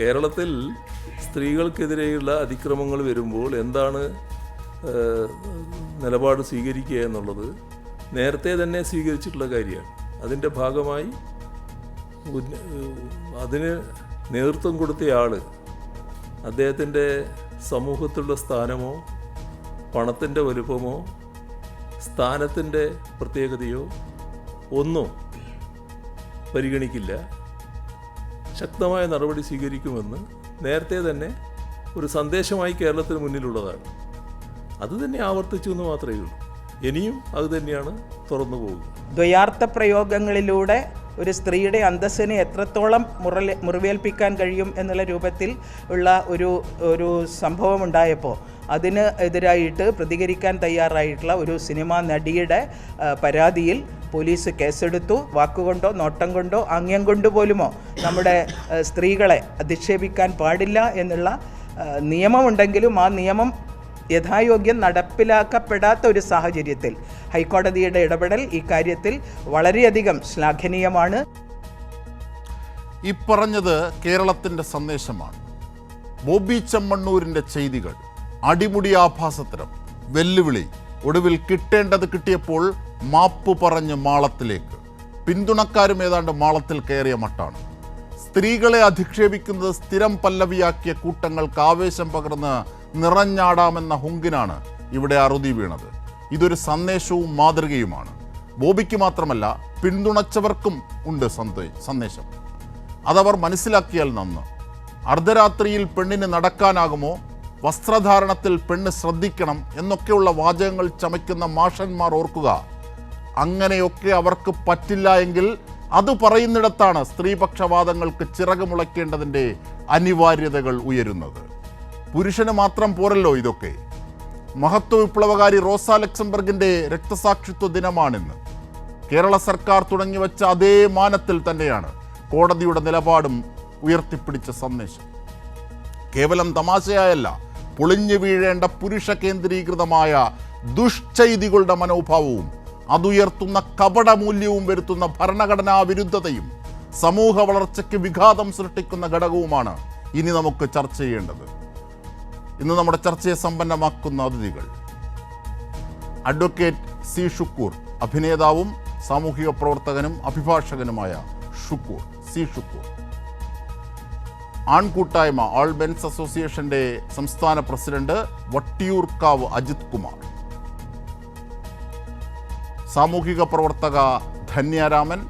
കേരളത്തിൽ സ്ത്രീകൾക്കെതിരെയുള്ള അതിക്രമങ്ങൾ വരുമ്പോൾ എന്താണ് നിലപാട് സ്വീകരിക്കുക എന്നുള്ളത് നേരത്തെ തന്നെ സ്വീകരിച്ചിട്ടുള്ള കാര്യമാണ്. അതിൻ്റെ ഭാഗമായി അതിന് നേതൃത്വം കൊടുത്തയാൾ അദ്ദേഹത്തിൻ്റെ സമൂഹത്തിലുള്ള സ്ഥാനമോ പണത്തിൻ്റെ വലുപ്പമോ സ്ഥാനത്തിൻ്റെ പ്രത്യേകതയോ ഒന്നും പരിഗണിക്കില്ല, ശക്തമായ നടപടി സ്വീകരിക്കുമെന്ന് നേരത്തെ തന്നെ ഒരു സന്ദേശമായി കേരളത്തിന് മുന്നിലുള്ളതാണ്. അത് തന്നെ ആവർത്തിച്ചു എന്ന് മാത്രമേ ഉള്ളൂ. ഇനിയും അത് തന്നെയാണ് തുറന്നു പോകുക. ദ്വയാർത്ഥ പ്രയോഗങ്ങളിലൂടെ ഒരു സ്ത്രീയുടെ അന്തസ്സിനെ എത്രത്തോളം മുറിവേൽപ്പിക്കാൻ കഴിയും എന്നുള്ള രൂപത്തിൽ ഉള്ള ഒരു സംഭവം ഉണ്ടായപ്പോൾ അതിന് എതിരായിട്ട് പ്രതികരിക്കാൻ തയ്യാറായിട്ടുള്ള ഒരു സിനിമാ നടിയുടെ പരാതിയിൽ പോലീസ് കേസെടുത്തു. വാക്കുകൊണ്ടോ നോട്ടം കൊണ്ടോ ആംഗ്യം കൊണ്ടുപോലുമോ നമ്മുടെ സ്ത്രീകളെ അധിക്ഷേപിക്കാൻ പാടില്ല എന്നുള്ള നിയമമുണ്ടെങ്കിലും ആ നിയമം യഥായോഗ്യം നടപ്പിലാക്കപ്പെടാത്ത ഒരു സാഹചര്യത്തിൽ ഹൈക്കോടതിയുടെ ഇടപെടൽ ഈ കാര്യത്തിൽ വളരെയധികം ശ്ലാഘനീയമാണ്. ഈ പറഞ്ഞത് കേരളത്തിൻ്റെ സന്ദേശമാണ്. ബോബി ചെമ്മണ്ണൂരിൻ്റെ ചെയ്തികൾ, അടിമുടി ആഭാസത്തരം, വെല്ലുവിളി, ഒടുവിൽ കിട്ടേണ്ടത് കിട്ടിയപ്പോൾ മാപ്പ് പറഞ്ഞ് മാളത്തിലേക്ക്. പിന്തുണക്കാരും ഏതാണ്ട് മാളത്തിൽ കയറിയ മട്ടാണ്. സ്ത്രീകളെ അധിക്ഷേപിക്കുന്നത് സ്ഥിരം പല്ലവിയാക്കിയ കൂട്ടങ്ങൾക്ക് ആവേശം പകർന്ന് നിറഞ്ഞാടാമെന്ന ഹുങ്കിനാണ് ഇവിടെ അറുതി വീണത്. ഇതൊരു സന്ദേശവും മാതൃകയുമാണ്. ബോബിക്ക് മാത്രമല്ല, പിന്തുണച്ചവർക്കും ഉണ്ട് സന്ദേശം. അതവർ മനസ്സിലാക്കിയാൽ നന്ന്. അർദ്ധരാത്രിയിൽ പെണ്ണിന് നടക്കാനാകുമോ, വസ്ത്രധാരണത്തിൽ പെണ്ണ് ശ്രദ്ധിക്കണം എന്നൊക്കെയുള്ള വാചകങ്ങൾ ചമയ്ക്കുന്ന മാഷന്മാർ ഓർക്കുക. അങ്ങനെയൊക്കെ അവർക്ക് പറ്റില്ല എങ്കിൽ അത് പറയുന്നിടത്താണ് സ്ത്രീപക്ഷവാദങ്ങൾക്ക് ചിറക് മുളയ്ക്കേണ്ടതിൻ്റെ അനിവാര്യതകൾ ഉയരുന്നത്. പുരുഷന് മാത്രം പോരല്ലോ ഇതൊക്കെ. മഹത്വ വിപ്ലവകാരി റോസ ലക്സംബർഗിൻ്റെ രക്തസാക്ഷിത്വ ദിനമാണിന്ന്. കേരള സർക്കാർ തുടങ്ങിവെച്ച അതേ മാനത്തിൽ തന്നെയാണ് കോടതിയുടെ നിലപാടും ഉയർത്തിപ്പിടിച്ച സന്ദേശം. കേവലം തമാശയായല്ല, പൊളിഞ്ഞു വീഴേണ്ട പുരുഷ കേന്ദ്രീകൃതമായ ദുഷ്ചെയ്തികളുടെ മനോഭാവവും അതുയർത്തുന്ന കപടമൂല്യവും വരുത്തുന്ന ഭരണഘടനാ വിരുദ്ധതയും സമൂഹ വളർച്ചയ്ക്ക് വിഘാതം സൃഷ്ടിക്കുന്ന ഘടകവുമാണ് ഇനി നമുക്ക് ചർച്ച ചെയ്യേണ്ടത്. ഇന്ന് നമ്മുടെ ചർച്ചയെ സമ്പന്നമാക്കുന്ന അതിഥികൾ: അഡ്വക്കേറ്റ് സി ഷുക്കൂർ, അഭിനേതാവും സാമൂഹിക പ്രവർത്തകനും അഭിഭാഷകനുമായ ഷുക്കൂർ, സി ഷുക്കൂർ. ആൺകൂട്ടായ്മ ഓൾ മെൻസ് അസോസിയേഷൻ്റെ സംസ്ഥാന പ്രസിഡന്റ് വട്ടിയൂർക്കാവ് അജിത് കുമാർ. സാമൂഹിക പ്രവർത്തക ധന്യാരാമൻ,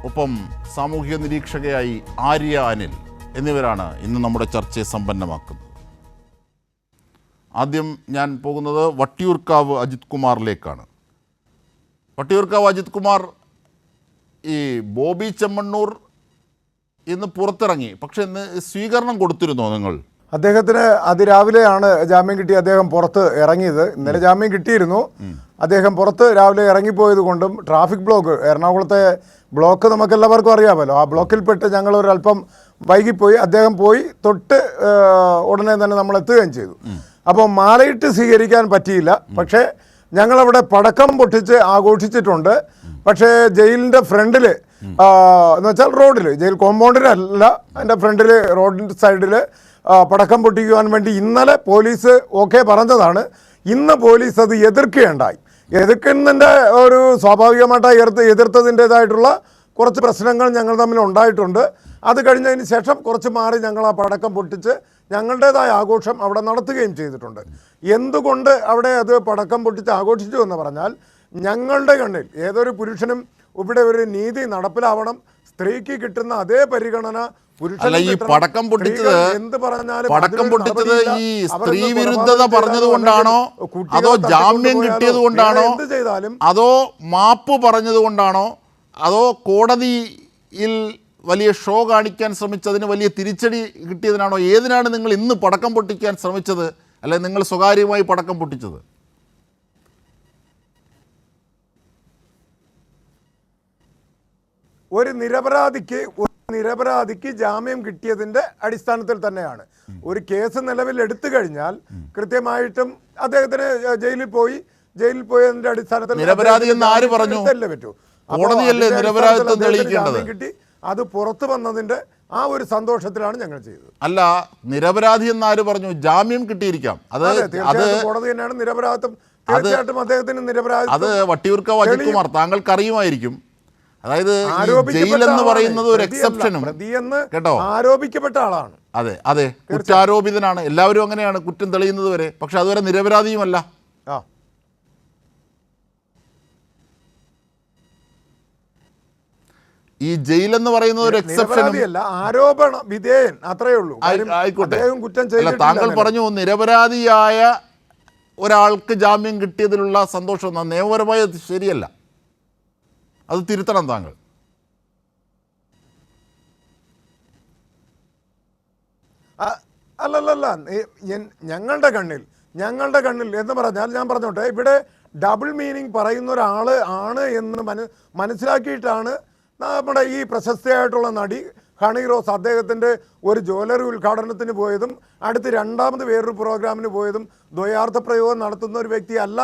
ഒപ്പം സാമൂഹിക നിരീക്ഷകയായി ആര്യ അനിൽ എന്നിവരാണ് ഇന്ന് നമ്മുടെ ചർച്ചയെ സമ്പന്നമാക്കുന്നത്. ആദ്യം ഞാൻ പോകുന്നത് വട്ടിയൂർക്കാവ് അജിത് കുമാറിലേക്കാണ്. വട്ടിയൂർക്കാവ് അജിത് കുമാർ, ഈ ബോബി ചെമ്മണ്ണൂർ ഇന്ന് പുറത്തിറങ്ങി, പക്ഷെ ഇന്ന് സ്വീകരണം കൊടുത്തിരുന്നോ നിങ്ങൾ? അദ്ദേഹത്തിന് അതിരാവിലെയാണ് ജാമ്യം കിട്ടി അദ്ദേഹം പുറത്ത് ഇറങ്ങിയത്. ഇന്നലെ ജാമ്യം കിട്ടിയിരുന്നു. അദ്ദേഹം പുറത്ത് രാവിലെ ഇറങ്ങിപ്പോയത് കൊണ്ടും ട്രാഫിക് ബ്ലോക്ക്, എറണാകുളത്തെ ബ്ലോക്ക് നമുക്കെല്ലാവർക്കും അറിയാമല്ലോ, ആ ബ്ലോക്കിൽപ്പെട്ട് ഞങ്ങൾ ഒരല്പം വൈകിപ്പോയി. അദ്ദേഹം പോയി തൊട്ട് ഉടനെ തന്നെ നമ്മൾ എത്തുകയും ചെയ്തു. അപ്പോൾ മാലയിട്ട് സ്വീകരിക്കാൻ പറ്റിയില്ല. പക്ഷേ ഞങ്ങളവിടെ പടക്കം പൊട്ടിച്ച് ആഘോഷിച്ചിട്ടുണ്ട്. പക്ഷേ ജയിലിൻ്റെ ഫ്രണ്ടിൽ എന്ന് വെച്ചാൽ റോഡിൽ, ജയിൽ കോമ്പൗണ്ടിലല്ല, അതിൻ്റെ ഫ്രണ്ടിൽ റോഡിൻ്റെ സൈഡിൽ പടക്കം പൊട്ടിക്കുവാൻ വേണ്ടി ഇന്നലെ പോലീസ് ഓക്കെ പറഞ്ഞതാണ്. ഇന്ന് പോലീസ് അത് എതിർക്കുകയുണ്ടായി. എതിർക്കുന്നതിൻ്റെ ഒരു സ്വാഭാവികമായിട്ട് എതിർത്തതിൻ്റേതായിട്ടുള്ള കുറച്ച് പ്രശ്നങ്ങൾ ഞങ്ങൾ തമ്മിൽ ഉണ്ടായിട്ടുണ്ട്. അത് കഴിഞ്ഞതിന് ശേഷം കുറച്ച് മാറി ഞങ്ങൾ ആ പടക്കം പൊട്ടിച്ച് ഞങ്ങളുടേതായ ആഘോഷം അവിടെ നടത്തുകയും ചെയ്തിട്ടുണ്ട്. എന്തുകൊണ്ട് അവിടെ അത് പടക്കം പൊട്ടിച്ച് ആഘോഷിച്ചു എന്ന് പറഞ്ഞാൽ, ഞങ്ങളുടെ കണ്ണിൽ ഏതൊരു പുരുഷനും ഇവിടെ ഒരു നീതി നടപ്പിലാവണം. സ്ത്രീക്ക് കിട്ടുന്ന അതേ പരിഗണന ഈ പടക്കം പൊട്ടിച്ചത് ഈ സ്ത്രീ വിരുദ്ധത പറഞ്ഞതുകൊണ്ടാണോ, അതോ ജാമ്യം കിട്ടിയത് കൊണ്ടാണോ, അതോ മാപ്പ് പറഞ്ഞതുകൊണ്ടാണോ, അതോ കോടതിയിൽ വലിയ ഷോ കാണിക്കാൻ ശ്രമിച്ചതിന് വലിയ തിരിച്ചടി കിട്ടിയതിനാണോ? ഏതിനാണ് നിങ്ങൾ ഇന്ന് പടക്കം പൊട്ടിക്കാൻ ശ്രമിച്ചത്, അല്ലെ നിങ്ങൾ സ്വകാര്യമായി പടക്കം പൊട്ടിച്ചത്? ഒരു നിരപരാധിക്ക് ജാമ്യം കിട്ടിയതിൻ്റെ അടിസ്ഥാനത്തിൽ തന്നെയാണ്. ഒരു കേസ് നിലവിൽ എടുത്തു കഴിഞ്ഞാൽ കൃത്യമായിട്ടും അദ്ദേഹത്തിന് ജയിലിൽ പോയതിന്റെ അടിസ്ഥാനത്തിൽ നിരപരാധി എന്ന് ആര് പറഞ്ഞു? പറ്റൂ. കോടതിയല്ലേ നിരപരാധിത്വം തെളിയിക്കേണ്ടത്. കിട്ടി. അത് പുറത്തു വന്നതിൻ്റെ ആ ഒരു സന്തോഷത്തിലാണ് ഞങ്ങൾ ചെയ്തത്. അല്ല, നിരപരാധി എന്നാര് പറഞ്ഞു? ജാമ്യം കിട്ടിയിരിക്കാം. അത് കോടതി തന്നെയാണ് നിരപരാധിത്വം. തീർച്ചയായിട്ടും അദ്ദേഹത്തിന് നിരപരാധിത്വം. അത് വട്ടിയൂർക്കാവ് അജിത് കുമാർ താങ്കൾക്ക് അറിയുമായിരിക്കും. അതായത് ജയിലെന്ന് പറയുന്നത് ഒരു എക്സെപ്ഷനും കേട്ടോ, ആരോപിക്കപ്പെട്ട ആളാണ്. അതെ അതെ, കുറ്റാരോപിതനാണ്. എല്ലാവരും അങ്ങനെയാണ് കുറ്റം തെളിയുന്നത് വരെ. പക്ഷെ അതുവരെ നിരപരാധിയുമല്ല. ഈ ജയിലെന്ന് പറയുന്നത് ഒരു എക്സെപ്ഷനും ആരോപണ വിധേയൻ, അത്രയേ ഉള്ളൂ. ആയിക്കോട്ടെ. അല്ല, താങ്കൾ പറഞ്ഞു നിരപരാധിയായ ഒരാൾക്ക് ജാമ്യം കിട്ടിയതിലുള്ള സന്തോഷം. നിയമപരമായി അത് ശരിയല്ല, അത് തിരുത്തണം താങ്കൾ. അല്ലല്ല, ഞങ്ങളുടെ കണ്ണിൽ എന്ന് പറഞ്ഞാൽ ഞാൻ പറഞ്ഞോട്ടെ, ഇവിടെ ഡബിൾ മീനിങ് പറയുന്ന ഒരാൾ ആണ് എന്ന് മനസ്സിലാക്കിയിട്ടാണ് നമ്മുടെ ഈ പ്രശസ്തയായിട്ടുള്ള നടി ഹണി റോസ് അദ്ദേഹത്തിൻ്റെ ഒരു ജ്വല്ലറി ഉദ്ഘാടനത്തിന് പോയതും അടുത്ത് രണ്ടാമത് വേറൊരു പ്രോഗ്രാമിന് പോയതും ദ്വയാർത്ഥ പ്രയോഗം നടത്തുന്ന ഒരു വ്യക്തിയല്ല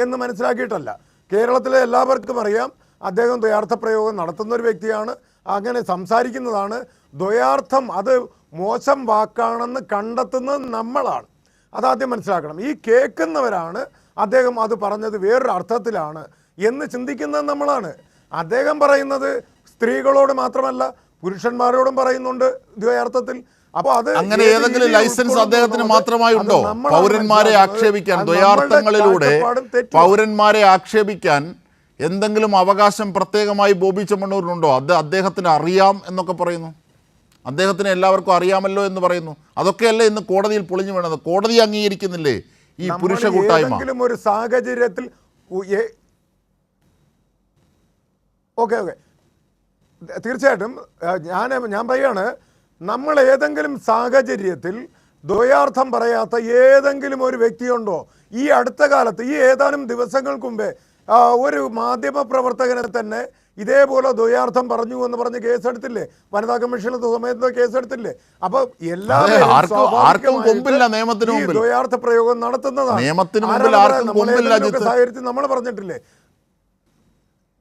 എന്ന് മനസ്സിലാക്കിയിട്ടല്ല. കേരളത്തിലെ എല്ലാവർക്കും അറിയാം അദ്ദേഹം ദ്വയാർത്ഥ പ്രയോഗം നടത്തുന്ന ഒരു വ്യക്തിയാണ്, അങ്ങനെ സംസാരിക്കുന്നതാണ്. ദ്വയാർത്ഥം അത് മോശം വാക്കാണെന്ന് കണ്ടെത്തുന്നത് നമ്മളാണ്, അതാദ്യം മനസ്സിലാക്കണം. ഈ കേൾക്കുന്നവരാണ് അദ്ദേഹം അത് പറഞ്ഞത് വേറൊരു അർത്ഥത്തിലാണ് എന്ന് ചിന്തിക്കുന്നത് നമ്മളാണ്. അദ്ദേഹം പറയുന്നത് സ്ത്രീകളോട് മാത്രമല്ല പുരുഷന്മാരോടും പറയുന്നുണ്ട് ദ്വയാർത്ഥത്തിൽ. അപ്പോൾ അത് അങ്ങനെ ഏതെങ്കിലും ലൈസൻസ് അദ്ദേഹത്തിന് മാത്രമായി ഉണ്ടോ? പൗരന്മാരെ ആക്ഷേപിക്കാൻ, ദ്വയാർത്ഥങ്ങളിലൂടെ പൗരന്മാരെ ആക്ഷേപിക്കാൻ എന്തെങ്കിലും അവകാശം പ്രത്യേകമായി ബോബി ചെമ്മണ്ണൂരിനുണ്ടോ? അത് അദ്ദേഹത്തിന് അറിയാം എന്നൊക്കെ പറയുന്നു. അദ്ദേഹത്തിന് എല്ലാവർക്കും അറിയാമല്ലോ എന്ന് പറയുന്നു. അതൊക്കെയല്ലേ ഇന്ന് കോടതിയിൽ പൊളിഞ്ഞു വീണത്. കോടതി അംഗീകരിക്കുന്നില്ലേ ഈ പുരുഷ കൂട്ടായ്മ? ഒരു സാഹചര്യത്തിൽ ഓക്കെ തീർച്ചയായിട്ടും ഞാൻ പറയാണ്, നമ്മൾ ഏതെങ്കിലും സാഹചര്യത്തിൽ ദ്വയാർത്ഥം പറയാത്ത ഏതെങ്കിലും ഒരു വ്യക്തിയുണ്ടോ? ഈ അടുത്ത കാലത്ത്, ഈ ഏതാനും ദിവസങ്ങൾക്ക് മുമ്പേ ഒരു മാധ്യമ പ്രവർത്തകനെ തന്നെ ഇതേപോലെ ദ്വയാർത്ഥം പറഞ്ഞു എന്ന് പറഞ്ഞ് കേസെടുത്തില്ലേ? വനിതാ കമ്മീഷനിലെ സമയത്ത് കേസെടുത്തില്ലേ? അപ്പൊ എല്ലാവരും ദ്വയാർത്ഥ പ്രയോഗം നടത്തുന്നതാണ്. സാഹചര്യത്തിൽ നമ്മൾ പറഞ്ഞിട്ടില്ലേ?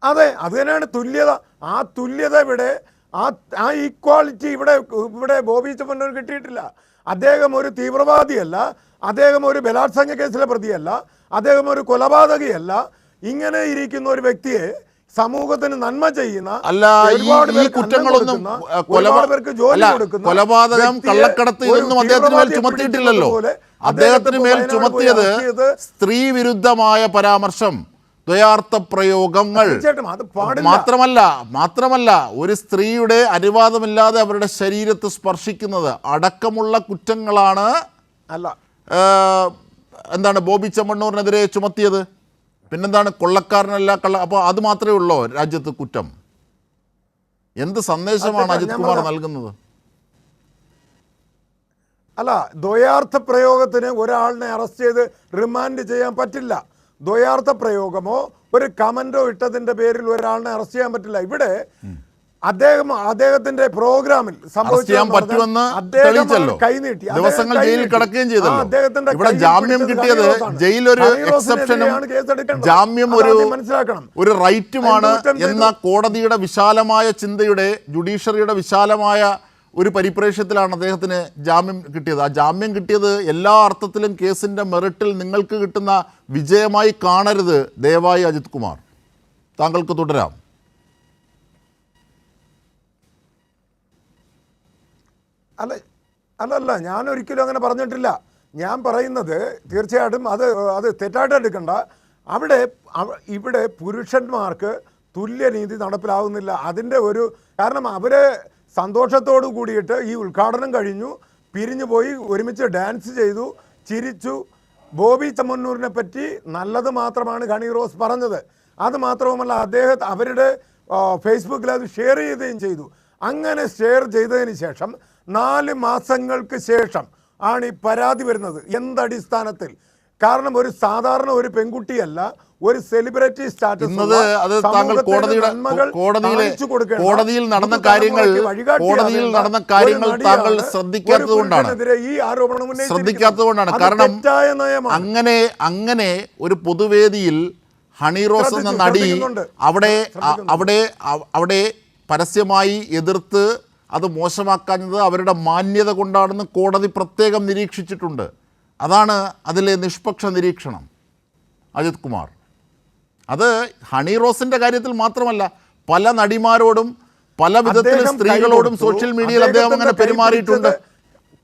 അതെ, അത് തന്നെയാണ് തുല്യത. ആ തുല്യത ഇവിടെ, ആ ഈക്വാളിറ്റി ഇവിടെ ബോബി ചെമ്മണ്ണൂർ കിട്ടിയിട്ടില്ല. അദ്ദേഹം ഒരു തീവ്രവാദിയല്ല, അദ്ദേഹം ഒരു ബലാത്സംഗ കേസിലെ പ്രതിയല്ല, അദ്ദേഹം ഒരു കൊലപാതകിയല്ല. ഇങ്ങനെ ഇരിക്കുന്ന ഒരു വ്യക്തിയെ സമൂഹത്തിന് നന്മ ചെയ്യുന്ന, ഈ കുറ്റങ്ങളൊന്നും കൊലപാതകം, കള്ളക്കടത്ത് ഇതൊന്നും അദ്ദേഹത്തിന് മേൽ ചുമത്തിയിട്ടില്ലല്ലോ. അദ്ദേഹത്തിന് മേൽ ചുമത്തിയത് സ്ത്രീ വിരുദ്ധമായ പരാമർശം, ദ്വയാർത്ഥ പ്രയോഗങ്ങൾ മാത്രമല്ല ഒരു സ്ത്രീയുടെ അനുവാദമില്ലാതെ അവരുടെ ശരീരത്തെ സ്പർശിക്കുന്നത് അടക്കമുള്ള കുറ്റങ്ങളാണ് എന്താണ് ബോബി ചെമ്മണ്ണൂരിനെതിരെ ചുമത്തിയത്. പിന്നെന്താണ് കൊള്ളക്കാരനല്ല അപ്പോൾ അത് മാത്രമേ ഉള്ളൂ രാജ്യത്ത് കുറ്റം? എന്ത് സന്ദേശമാണ് അജിത് കുമാർ നൽകുന്നത്? അല്ല, ദ്വയാർത്ഥ പ്രയോഗത്തിന് ഒരാളിനെ അറസ്റ്റ് ചെയ്ത് റിമാൻഡ് ചെയ്യാൻ പറ്റില്ല. ദ്വയാർത്ഥ പ്രയോഗമോ ഒരു കമന്റോ ഇട്ടതിന്റെ പേരിൽ ഒരാളിനെ അറസ്റ്റ് ചെയ്യാൻ പറ്റില്ല. ഇവിടെ അദ്ദേഹത്തിന്റെ പ്രോഗ്രാമിൽ കൈനീട്ടി ദിവസങ്ങൾ ജയിലിൽ കിടക്കുകയും ചെയ്തല്ലോ. ഇവിടെ ജാമ്യം കിട്ടിയത് ജയിലൊരു എക്സെപ്ഷനും ജാമ്യം ഒരു റൈറ്റുമാണ് എന്ന കോടതിയുടെ വിശാലമായ ചിന്തയുടെ, ജുഡീഷ്യറിയുടെ വിശാലമായ ഒരു പരിപ്രേക്ഷ്യത്തിലാണ് അദ്ദേഹത്തിന് ജാമ്യം കിട്ടിയത്. ആ ജാമ്യം കിട്ടിയത് എല്ലാ അർത്ഥത്തിലും കേസിൻ്റെ മെറിറ്റിൽ നിങ്ങൾക്ക് കിട്ടുന്ന വിജയമായി കാണരുത് ദയവായി അജിത് കുമാർ. താങ്കൾക്ക് തുടരാം. അല്ല, ഞാൻ ഒരിക്കലും അങ്ങനെ പറഞ്ഞിട്ടില്ല. ഞാൻ പറയുന്നത് തീർച്ചയായിട്ടും അത് തെറ്റായിട്ട് എടുക്കണ്ട. ഇവിടെ പുരുഷന്മാർക്ക് തുല്യനീതി നടപ്പിലാവുന്നില്ല. അതിൻ്റെ കാരണം അവരെ സന്തോഷത്തോടു കൂടിയിട്ട് ഈ ഉദ്ഘാടനം കഴിഞ്ഞു, പിരിഞ്ഞു പോയി, ഒരുമിച്ച് ഡാൻസ് ചെയ്തു, ചിരിച്ചു. ബോബി ചെമ്മണ്ണൂരിനെ പറ്റി നല്ലത് മാത്രമാണ് ഹണി റോസ് പറഞ്ഞത്. അത് മാത്രവുമല്ല, അവരുടെ ഫേസ്ബുക്കിൽ അത് ഷെയർ ചെയ്യുകയും ചെയ്തു. അങ്ങനെ ഷെയർ ചെയ്തതിന് ശേഷം 4 മാസങ്ങൾക്ക് ശേഷം ആണ് ഈ പരാതി വരുന്നത്. എന്തടിസ്ഥാനത്തിൽ? കാരണം ഒരു സാധാരണ ഒരു പെൺകുട്ടിയല്ല, ഒരു സെലിബ്രിറ്റി സ്റ്റാറ്റസ് കോടതിയിൽ നടന്ന കാര്യങ്ങൾ താങ്കൾ ശ്രദ്ധിക്കാത്തതുകൊണ്ടാണ്. കാരണം അങ്ങനെ ഒരു പൊതുവേദിയിൽ ഹണി റോസ് എന്ന നടി അവിടെ പരസ്യമായി എതിർത്ത് അത് മോശമാക്കാഞ്ഞത് അവരുടെ മാന്യത കൊണ്ടാണെന്ന് കോടതി പ്രത്യേകം നിരീക്ഷിച്ചിട്ടുണ്ട്. അതാണ് അതിലെ നിഷ്പക്ഷ നിരീക്ഷണം. അജിത് കുമാർ, അത് ഹണി റോസിൻ്റെ കാര്യത്തിൽ മാത്രമല്ല, പല നടിമാരോടും പല വിധത്തിൽ സ്ത്രീകളോടും സോഷ്യൽ മീഡിയയിൽ അദ്ദേഹം അങ്ങനെ പെരുമാറിയിട്ടുണ്ട്.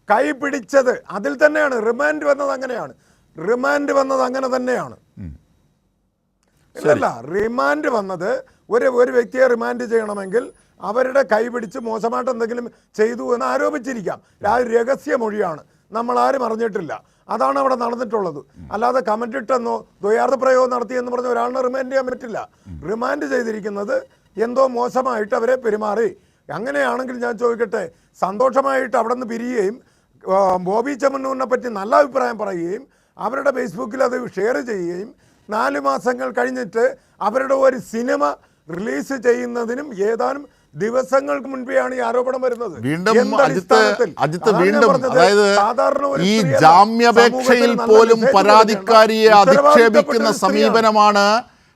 കൈ പിടിച്ചത് അതിൽ തന്നെയാണ്. റിമാൻഡ് വന്നത് അങ്ങനെയാണ്. റിമാൻഡ് വന്നത് അങ്ങനെ തന്നെയാണ്. ഇല്ലല്ല, റിമാൻഡ് വന്നത് ഒരു വ്യക്തിയെ റിമാൻഡ് ചെയ്യണമെങ്കിൽ അവരുടെ കൈ പിടിച്ച് മോശമായിട്ട് എന്തെങ്കിലും ചെയ്തു എന്ന് ആരോപിച്ചിരിക്കാം. രഹസ്യമൊഴിയാണ്, നമ്മൾ ആരും അറിഞ്ഞിട്ടില്ല. അതാണ് അവിടെ നടന്നിട്ടുള്ളത്. അല്ലാതെ കമന്റ് ഇട്ടെന്നോ ദ്വയാർത്ഥ പ്രയോഗം നടത്തിയെന്ന് പറഞ്ഞ ഒരാളിനെ റിമാൻഡ് ചെയ്യാൻ പറ്റില്ല. റിമാൻഡ് ചെയ്തിരിക്കുന്നത് എന്തോ മോശമായിട്ട് അവരെ പെരുമാറി. അങ്ങനെയാണെങ്കിൽ ഞാൻ ചോദിക്കട്ടെ, സന്തോഷമായിട്ട് അവിടെ നിന്ന് പിരിയുകയും ബോബി ചെമ്മണ്ണൂരിനെ പറ്റി നല്ല അഭിപ്രായം പറയുകയും അവരുടെ ഫേസ്ബുക്കിൽ അത് ഷെയർ ചെയ്യുകയും 4 മാസങ്ങൾ കഴിഞ്ഞിട്ട് അവരുടെ ഒരു സിനിമ റിലീസ് ചെയ്യുന്നതിനും ഏതാനും ദിവസങ്ങൾക്ക് മുൻപെയാണ് ഈ ആരോപണം വരുന്നത്. വീണ്ടും അജിത്ത് വീണ്ടും, അതായത് ഈ ജാമ്യാപേക്ഷയിൽ പോലും പരാതിക്കാരിയെ അധിക്ഷേപിക്കുന്ന സമീപനമാണ്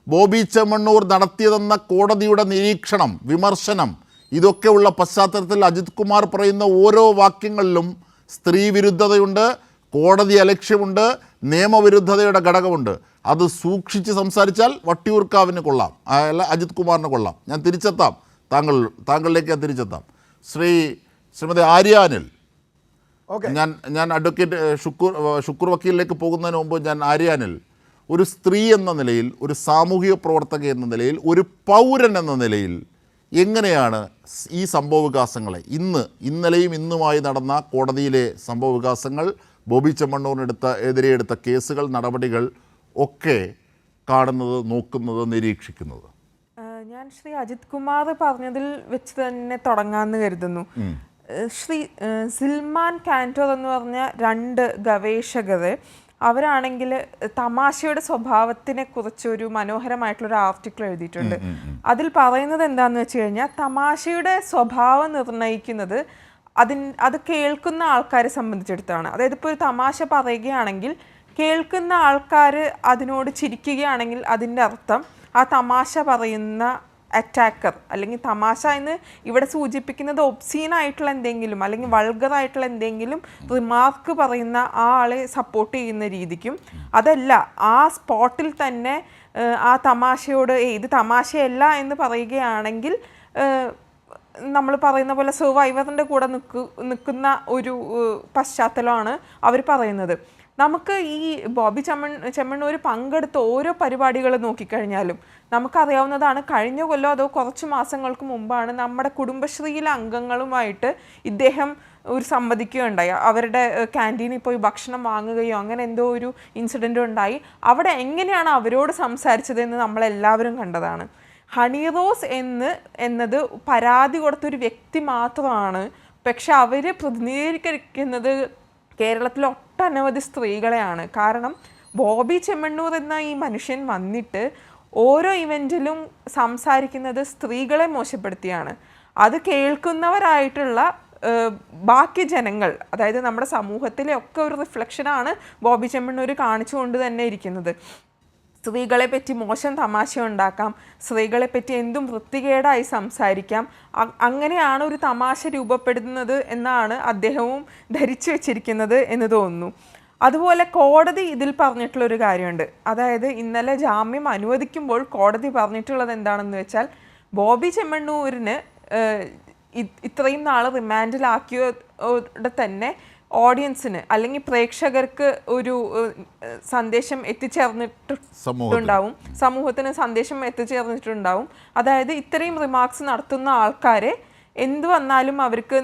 ബോബി ചെമ്മണ്ണൂർ നടത്തിയതെന്ന കോടതിയുടെ നിരീക്ഷണം, വിമർശനം, ഇതൊക്കെയുള്ള പശ്ചാത്തലത്തിൽ അജിത് കുമാർ പറയുന്ന ഓരോ വാക്യങ്ങളിലും സ്ത്രീ വിരുദ്ധതയുണ്ട്, കോടതി അലക്ഷ്യമുണ്ട്, നിയമവിരുദ്ധതയുടെ ഘടകമുണ്ട്. അത് സൂക്ഷിച്ച് സംസാരിച്ചാൽ വട്ടിയൂർക്കാവിന് കൊള്ളാം, അല്ല അജിത് കുമാറിന് കൊള്ളാം. ഞാൻ തിരിച്ചെത്താം, താങ്കളിലേക്ക് ഞാൻ തിരിച്ചെത്താം. ശ്രീമതി ആര്യാനിൽ, ഞാൻ അഡ്വക്കേറ്റ് ഷുക്കൂർ വക്കീലിലേക്ക് പോകുന്നതിന് മുമ്പ് ഞാൻ ആര്യാനിൽ ഒരു സ്ത്രീ എന്ന നിലയിൽ, ഒരു സാമൂഹിക പ്രവർത്തക എന്ന നിലയിൽ, ഒരു പൗരൻ എന്ന നിലയിൽ എങ്ങനെയാണ് ഈ സംഭവവികാസങ്ങളെ, ഇന്നലെയും ഇന്നുമായി നടന്ന കോടതിയിലെ സംഭവവികാസങ്ങൾ, ബോബി ചെമ്മണ്ണൂരിനെതിരെ എടുത്ത കേസുകൾ, നടപടികൾ ഒക്കെ കാണുന്നത്, നോക്കുന്നത്, നിരീക്ഷിക്കുന്നത്? ഞാൻ ശ്രീ അജിത് കുമാർ പറഞ്ഞതിൽ വെച്ച് തന്നെ തുടങ്ങാമെന്ന് കരുതുന്നു. ശ്രീ സിൽമാൻ കാൻറ്റോർ എന്ന് പറഞ്ഞ 2 ഗവേഷകർ, അവരാണെങ്കിൽ തമാശയുടെ സ്വഭാവത്തിനെ കുറിച്ചൊരു മനോഹരമായിട്ടുള്ളൊരു ആർട്ടിക്കിൾ എഴുതിയിട്ടുണ്ട്. അതിൽ പറയുന്നത് എന്താണെന്ന് വെച്ച് കഴിഞ്ഞാൽ, തമാശയുടെ സ്വഭാവം നിർണ്ണയിക്കുന്നത് അത് കേൾക്കുന്ന ആൾക്കാരെ സംബന്ധിച്ചിടത്താണ്. അതായത് ഇപ്പോൾ ഒരു തമാശ പറയുകയാണെങ്കിൽ കേൾക്കുന്ന ആൾക്കാർ അതിനോട് ചിരിക്കുകയാണെങ്കിൽ അതിൻ്റെ അർത്ഥം ആ തമാശ പറയുന്ന അറ്റാക്കർ, അല്ലെങ്കിൽ തമാശ എന്ന് ഇവിടെ സൂചിപ്പിക്കുന്നത് ഒബ്സീനായിട്ടുള്ള എന്തെങ്കിലും അല്ലെങ്കിൽ വൾഗറായിട്ടുള്ള എന്തെങ്കിലും റിമാർക്ക് പറയുന്ന ആ ആളെ സപ്പോർട്ട് ചെയ്യുന്ന രീതിക്കും, അതല്ല ആ സ്പോട്ടിൽ തന്നെ ആ തമാശയോട് ഇത് തമാശയല്ല എന്ന് പറയുകയാണെങ്കിൽ നമ്മൾ പറയുന്ന പോലെ സർവൈവറിൻ്റെ കൂടെ നിൽക്കുന്ന ഒരു പശ്ചാത്തലമാണ് അവർ പറയുന്നത്. നമുക്ക് ഈ ബോബി ചെമ്മണ്ണൂർ പങ്കെടുത്ത ഓരോ പരിപാടികൾ നോക്കിക്കഴിഞ്ഞാലും നമുക്കറിയാവുന്നതാണ്. കഴിഞ്ഞ കൊല്ലം അതോ കുറച്ച് മാസങ്ങൾക്ക് മുമ്പാണ് നമ്മുടെ കുടുംബശ്രീയിലെ അംഗങ്ങളുമായിട്ട് ഇദ്ദേഹം ഒരു സംവദിക്കുകയുണ്ടായി. അവരുടെ ക്യാൻറ്റീനിൽ പോയി ഭക്ഷണം വാങ്ങുകയോ അങ്ങനെ എന്തോ ഒരു ഇൻസിഡൻറ്റ് ഉണ്ടായി. അവിടെ എങ്ങനെയാണ് അവരോട് സംസാരിച്ചതെന്ന് നമ്മളെല്ലാവരും കണ്ടതാണ്. ഹണി റോസ് എന്നത് പരാതി കൊടുത്തൊരു വ്യക്തി മാത്രമാണ്. പക്ഷെ അവർ പ്രതിനിധീകരിക്കുന്നത് കേരളത്തിലെ ഒട്ടനവധി സ്ത്രീകളെയാണ്. കാരണം ബോബി ചെമ്മണ്ണൂർ എന്ന ഈ മനുഷ്യൻ വന്നിട്ട് ഓരോ ഇവൻറ്റിലും സംസാരിക്കുന്നത് സ്ത്രീകളെ മോശപ്പെടുത്തിയാണ്. അത് കേൾക്കുന്നവരായിട്ടുള്ള ബാക്കി ജനങ്ങൾ, അതായത് നമ്മുടെ സമൂഹത്തിലെ ഒക്കെ ഒരു റിഫ്ലക്ഷനാണ് ബോബി ചെമ്മണ്ണൂർ കാണിച്ചുകൊണ്ട് തന്നെ ഇരിക്കുന്നത്. സ്ത്രീകളെ പറ്റി മോശം തമാശ ഉണ്ടാക്കാം, സ്ത്രീകളെ പറ്റി എന്തും വൃത്തികേടായി സംസാരിക്കാം, അങ്ങനെയാണ് ഒരു തമാശ രൂപപ്പെടുന്നത് എന്നാണ് അദ്ദേഹവും ധരിച്ചു വെച്ചിരിക്കുന്നത് എന്ന് തോന്നുന്നു. അതുപോലെ കോടതി ഇതിൽ പറഞ്ഞിട്ടുള്ളൊരു കാര്യമുണ്ട്. അതായത് ഇന്നലെ ജാമ്യം അനുവദിക്കുമ്പോൾ കോടതി പറഞ്ഞിട്ടുള്ളത് എന്താണെന്ന് വെച്ചാൽ, ബോബി ചെമ്മണ്ണൂരിന് ഇത്രയും നാൾ റിമാൻഡിലാക്കിയോടെ തന്നെ ഓഡിയൻസിന് അല്ലെങ്കിൽ പ്രേക്ഷകർക്ക് ഒരു സന്ദേശം എത്തിച്ചേർന്നിട്ടുണ്ടാവും, സമൂഹത്തിന് സന്ദേശം എത്തിച്ചേർന്നിട്ടുണ്ടാവും. അതായത് ഇത്രയും റിമാർക്സ് നടത്തുന്ന ആൾക്കാരെ എന്തു വന്നാലും അവർക്ക്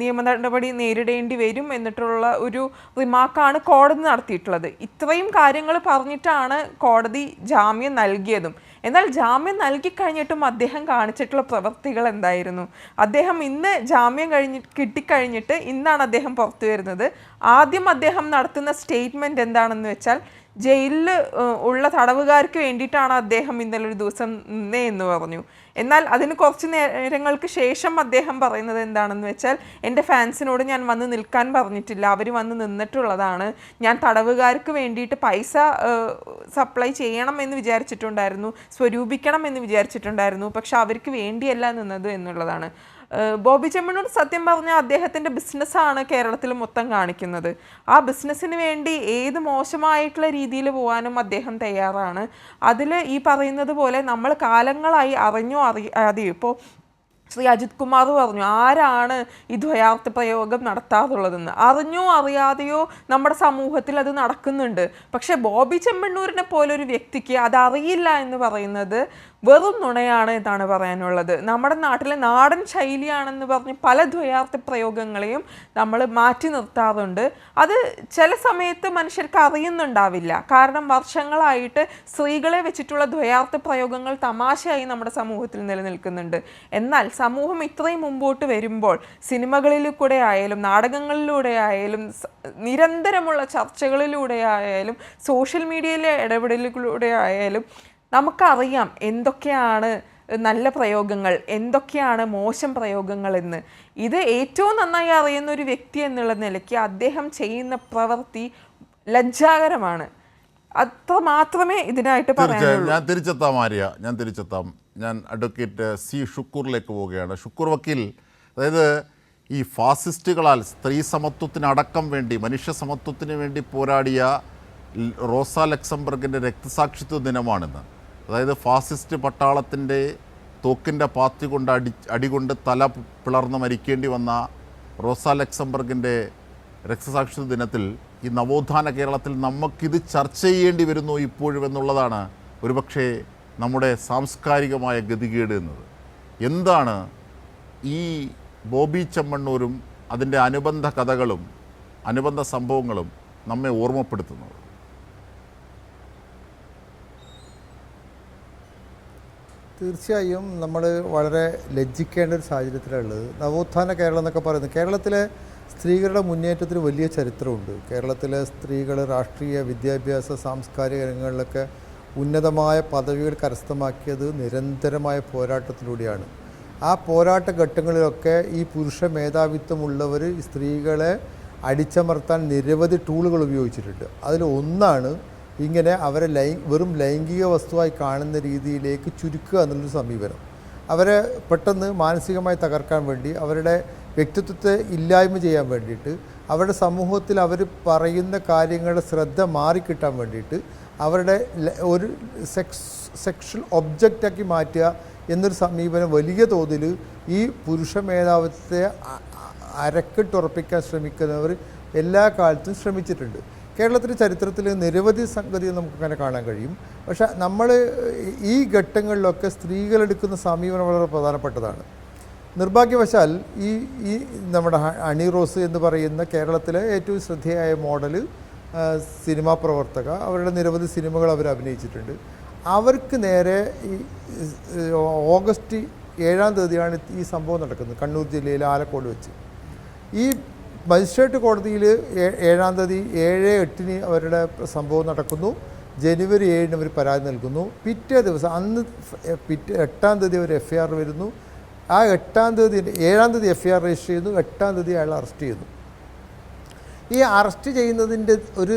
നിയമ നടപടി നേരിടേണ്ടി വരും എന്നിട്ടുള്ള ഒരു റിമാർക്കാണ് കോടതി നടത്തിയിട്ടുള്ളത്. ഇത്രയും കാര്യങ്ങൾ പറഞ്ഞിട്ടാണ് കോടതി ജാമ്യം നൽകിയതും. എന്നാൽ ജാമ്യം നൽകിക്കഴിഞ്ഞിട്ടും അദ്ദേഹം കാണിച്ചിട്ടുള്ള പ്രവൃത്തികൾ എന്തായിരുന്നു? അദ്ദേഹം ഇന്ന് ജാമ്യം കിട്ടിക്കഴിഞ്ഞിട്ട് ഇന്നാണ് അദ്ദേഹം പുറത്തു വരുന്നത്. ആദ്യം അദ്ദേഹം നടത്തുന്ന സ്റ്റേറ്റ്മെൻറ്റ് എന്താണെന്ന് വെച്ചാൽ, ജയിലിൽ ഉള്ള തടവുകാർക്ക് വേണ്ടിയിട്ടാണ് അദ്ദേഹം ഇന്നലെ ഒരു ദിവസം നിന്നേ എന്ന് പറഞ്ഞു. എന്നാൽ അതിന് കുറച്ച് നേരങ്ങൾക്ക് ശേഷം അദ്ദേഹം പറയുന്നത് എന്താണെന്ന് വെച്ചാൽ, എൻ്റെ ഫാൻസിനോട് ഞാൻ വന്ന് നിൽക്കാൻ പറഞ്ഞിട്ടില്ല, അവർ വന്ന് നിന്നിട്ടുള്ളതാണ്. ഞാൻ തടവുകാർക്ക് വേണ്ടിയിട്ട് പൈസ സപ്ലൈ ചെയ്യണം എന്ന് വിചാരിച്ചിട്ടുണ്ടായിരുന്നു, സ്വരൂപിക്കണം എന്ന് വിചാരിച്ചിട്ടുണ്ടായിരുന്നു, പക്ഷെ അവർക്ക് വേണ്ടിയല്ല നിന്നത് എന്നുള്ളതാണ്. ബോബി ചെമ്മണ്ണൂർ സത്യം പറഞ്ഞാൽ അദ്ദേഹത്തിൻ്റെ ബിസിനസ്സാണ് കേരളത്തിൽ മൊത്തം കാണിക്കുന്നത്. ആ ബിസിനസ്സിന് വേണ്ടി ഏത് മോശമായിട്ടുള്ള രീതിയിൽ പോകാനും അദ്ദേഹം തയ്യാറാണ്. അതിൽ ഈ പറയുന്നത് പോലെ നമ്മൾ കാലങ്ങളായി അറിഞ്ഞോ അറിയാതെയോ, ഇപ്പോൾ ശ്രീ അജിത് കുമാർ പറഞ്ഞു ആരാണ് ഈ ദ്വയാർത്ഥ പ്രയോഗം നടത്താറുള്ളതെന്ന്. അറിഞ്ഞോ അറിയാതെയോ നമ്മുടെ സമൂഹത്തിൽ അത് നടക്കുന്നുണ്ട്. പക്ഷേ ബോബി ചെമ്മണ്ണൂരിനെ പോലൊരു വ്യക്തിക്ക് അതറിയില്ല എന്ന് പറയുന്നത് വെറും നുണയാണ് എന്നാണ് പറയാനുള്ളത്. നമ്മുടെ നാട്ടിലെ നാടൻ ശൈലിയാണെന്ന് പറഞ്ഞ് പല ദ്വയാർത്ഥ പ്രയോഗങ്ങളെയും നമ്മൾ മാറ്റി നിർത്താറുണ്ട്. അത് ചില സമയത്ത് മനുഷ്യർക്ക് അറിയുന്നുണ്ടാവില്ല. കാരണം വർഷങ്ങളായിട്ട് സ്ത്രീകളെ വെച്ചിട്ടുള്ള ദ്വയാർത്ഥ പ്രയോഗങ്ങൾ തമാശയായി നമ്മുടെ സമൂഹത്തിൽ നിലനിൽക്കുന്നുണ്ട്. എന്നാൽ സമൂഹം ഇത്രയും മുമ്പോട്ട് വരുമ്പോൾ സിനിമകളിലൂടെ ആയാലും നാടകങ്ങളിലൂടെ ആയാലും നിരന്തരമുള്ള ചർച്ചകളിലൂടെ ആയാലും സോഷ്യൽ മീഡിയയിലെ ഇടപെടലുകളിലൂടെ ആയാലും നമുക്കറിയാം എന്തൊക്കെയാണ് നല്ല പ്രയോഗങ്ങൾ, എന്തൊക്കെയാണ് മോശം പ്രയോഗങ്ങൾ എന്ന്. ഇത് ഏറ്റവും നന്നായി അറിയുന്ന ഒരു വ്യക്തി എന്നുള്ള നിലയ്ക്ക് അദ്ദേഹം ചെയ്യുന്ന പ്രവൃത്തി ലജ്ജാകരമാണ്. അത്ര മാത്രമേ ഇതിനായിട്ട് പറയാനുള്ളൂ. ഞാൻ തിരിച്ചെത്താം ആര്യ, ഞാൻ അഡ്വക്കേറ്റ് സി ഷുക്കൂറിലേക്ക് പോവുകയാണ്. ഷുക്കൂർ വക്കീൽ, അതായത് ഈ ഫാസിസ്റ്റുകളാൽ സ്ത്രീ സമത്വത്തിനടക്കം വേണ്ടി, മനുഷ്യ സമത്വത്തിന് വേണ്ടി പോരാടിയ റോസ ലക്സംബർഗിൻ്റെ രക്തസാക്ഷിത്വ ദിനമാണിന്ന്. അതായത് ഫാസിസ്റ്റ് പട്ടാളത്തിൻ്റെ തോക്കിൻ്റെ പാത്തി കൊണ്ട് അടികൊണ്ട് തല പിളർന്ന് മരിക്കേണ്ടി വന്ന റോസ ലക്സംബർഗിൻ്റെ രക്തസാക്ഷിത്വ ദിനത്തിൽ ഈ നവോത്ഥാന കേരളത്തിൽ നമുക്കിത് ചർച്ച ചെയ്യേണ്ടി വരുന്നു ഇപ്പോഴും എന്നുള്ളതാണ് ഒരുപക്ഷെ നമ്മുടെ സാംസ്കാരികമായ ഗതികേട് എന്നത്. എന്താണ് ഈ ബോബി ചെമ്മണ്ണൂരും അതിൻ്റെ അനുബന്ധ കഥകളും അനുബന്ധ സംഭവങ്ങളും നമ്മെ ഓർമ്മപ്പെടുത്തുന്നത്? തീർച്ചയായും നമ്മൾ വളരെ ലജ്ജിക്കേണ്ട ഒരു സാഹചര്യത്തിലുള്ളത്. നവോത്ഥാന കേരളം എന്നൊക്കെ പറയുന്നത്, കേരളത്തിലെ സ്ത്രീകളുടെ മുന്നേറ്റത്തിന് വലിയ ചരിത്രമുണ്ട്. കേരളത്തിലെ സ്ത്രീകൾ രാഷ്ട്രീയ, വിദ്യാഭ്യാസ, സാംസ്കാരിക രംഗങ്ങളിലൊക്കെ ഉന്നതമായ പദവികൾ കരസ്ഥമാക്കിയത് നിരന്തരമായ പോരാട്ടത്തിലൂടെയാണ്. ആ പോരാട്ട ഘട്ടങ്ങളിലൊക്കെ ഈ പുരുഷ മേധാവിത്വമുള്ളവർ ഈ സ്ത്രീകളെ അടിച്ചമർത്താൻ നിരവധി ടൂളുകൾ ഉപയോഗിച്ചിട്ടുണ്ട്. അതിലൊന്നാണ് ഇങ്ങനെ അവരെ വെറും ലൈംഗിക വസ്തുവായി കാണുന്ന രീതിയിലേക്ക് ചുരുക്കുക എന്നുള്ളൊരു സമീപനം. അവരെ പെട്ടെന്ന് മാനസികമായി തകർക്കാൻ വേണ്ടി, അവരുടെ വ്യക്തിത്വത്തെ ഇല്ലായ്മ ചെയ്യാൻ വേണ്ടിയിട്ട്, അവരുടെ സമൂഹത്തിൽ അവർ പറയുന്ന കാര്യങ്ങളുടെ ശ്രദ്ധ മാറിക്കിട്ടാൻ വേണ്ടിയിട്ട് അവരുടെ ഒരു സെക്ഷൽ ഒബ്ജക്റ്റാക്കി മാറ്റുക എന്നൊരു സമീപനം വലിയ തോതിൽ ഈ പുരുഷ മേധാവിത്വത്തെ അരക്കിട്ടുറപ്പിക്കാൻ ശ്രമിക്കുന്നവർ എല്ലാ കാലത്തും ശ്രമിച്ചിട്ടുണ്ട്. കേരളത്തിൻ്റെ ചരിത്രത്തിൽ നിരവധി സംഗതികൾ നമുക്കങ്ങനെ കാണാൻ കഴിയും. പക്ഷേ നമ്മൾ ഈ ഘട്ടങ്ങളിലൊക്കെ സ്ത്രീകളെടുക്കുന്ന സമീപനം വളരെ പ്രധാനപ്പെട്ടതാണ്. നിർഭാഗ്യവശാൽ ഈ നമ്മുടെ അണി റോസ് എന്ന് പറയുന്ന കേരളത്തിലെ ഏറ്റവും ശ്രദ്ധേയമായ മോഡൽ സിനിമാ പ്രവർത്തക, അവരുടെ നിരവധി സിനിമകൾ അവർ അഭിനയിച്ചിട്ടുണ്ട്. അവർക്ക് നേരെ ഈ ഓഗസ്റ്റ് 7-ാം തീയതിയാണ് ഈ സംഭവം നടക്കുന്നത്, കണ്ണൂർ ജില്ലയിലെ ആലക്കോട് വെച്ച്. ഈ മജിസ്ട്രേറ്റ് കോടതിയിൽ 7-ാം തീയതി 7/8 അവരുടെ സംഭവം നടക്കുന്നു. ജനുവരി 7 അവർ പരാതി നൽകുന്നു. പിറ്റേ ദിവസം 8-ാം തീയതി അവർ FIR വരുന്നു. ആ 7-ാം തീയതി FIR രജിസ്റ്റർ ചെയ്യുന്നു. 8-ാം തീയതി അയാൾ അറസ്റ്റ് ചെയ്യുന്നു. ഈ അറസ്റ്റ് ചെയ്യുന്നതിൻ്റെ ഒരു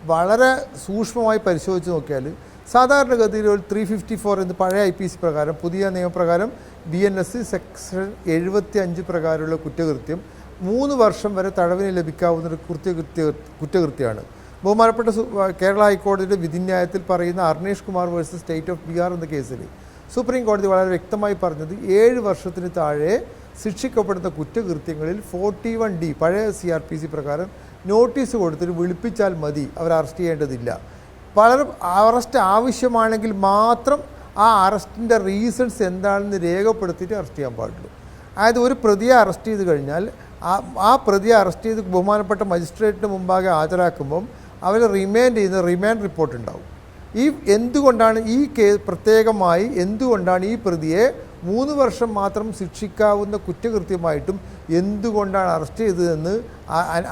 വളരെ സൂക്ഷ്മമായി പരിശോധിച്ച് നോക്കിയാൽ സാധാരണഗതിയിൽ ഒരു 354 എന്ന് പഴയ IPC പ്രകാരം, പുതിയ നിയമപ്രകാരം BNS സെക്ഷൻ 75 പ്രകാരമുള്ള കുറ്റകൃത്യം 3 വർഷം വരെ തടവിന് ലഭിക്കാവുന്ന ഒരു കുറ്റകൃത്യമാണ്. ബഹുമാനപ്പെട്ട കേരള ഹൈക്കോടതിയുടെ വിധിന്യായത്തിൽ പറയുന്ന Arnesh Kumar versus state of Bihar എന്ന കേസിൽ സുപ്രീം കോടതി വളരെ വ്യക്തമായി പറഞ്ഞത് 7 വർഷത്തിന് താഴെ ശിക്ഷിക്കപ്പെടുന്ന കുറ്റകൃത്യങ്ങളിൽ 41D പഴയ CRPC പ്രകാരം നോട്ടീസ് കൊടുത്തിട്ട് വിളിപ്പിച്ചാൽ മതി, അവർ അറസ്റ്റ് ചെയ്യേണ്ടതില്ല. വളരെ അറസ്റ്റ് ആവശ്യമാണെങ്കിൽ മാത്രം ആ അറസ്റ്റിൻ്റെ റീസൺസ് എന്താണെന്ന് രേഖപ്പെടുത്തിയിട്ട് അറസ്റ്റ് ചെയ്യാൻ പാടുള്ളൂ. അതായത് ഒരു പ്രതിയെ അറസ്റ്റ് ചെയ്ത് കഴിഞ്ഞാൽ ആ പ്രതിയെ അറസ്റ്റ് ചെയ്ത് ബഹുമാനപ്പെട്ട മജിസ്ട്രേറ്റിന് മുമ്പാകെ ഹാജരാക്കുമ്പം അവർ റിമാൻഡ് ചെയ്യുന്ന റിമാൻഡ് റിപ്പോർട്ട് ഉണ്ടാവും. എന്തുകൊണ്ടാണ് ഈ കേസ് പ്രത്യേകമായി എന്തുകൊണ്ടാണ് ഈ പ്രതിയെ 3 വർഷം മാത്രം ശിക്ഷിക്കാവുന്ന കുറ്റകൃത്യമായിട്ടും എന്തുകൊണ്ടാണ് അറസ്റ്റ് ചെയ്തതെന്ന്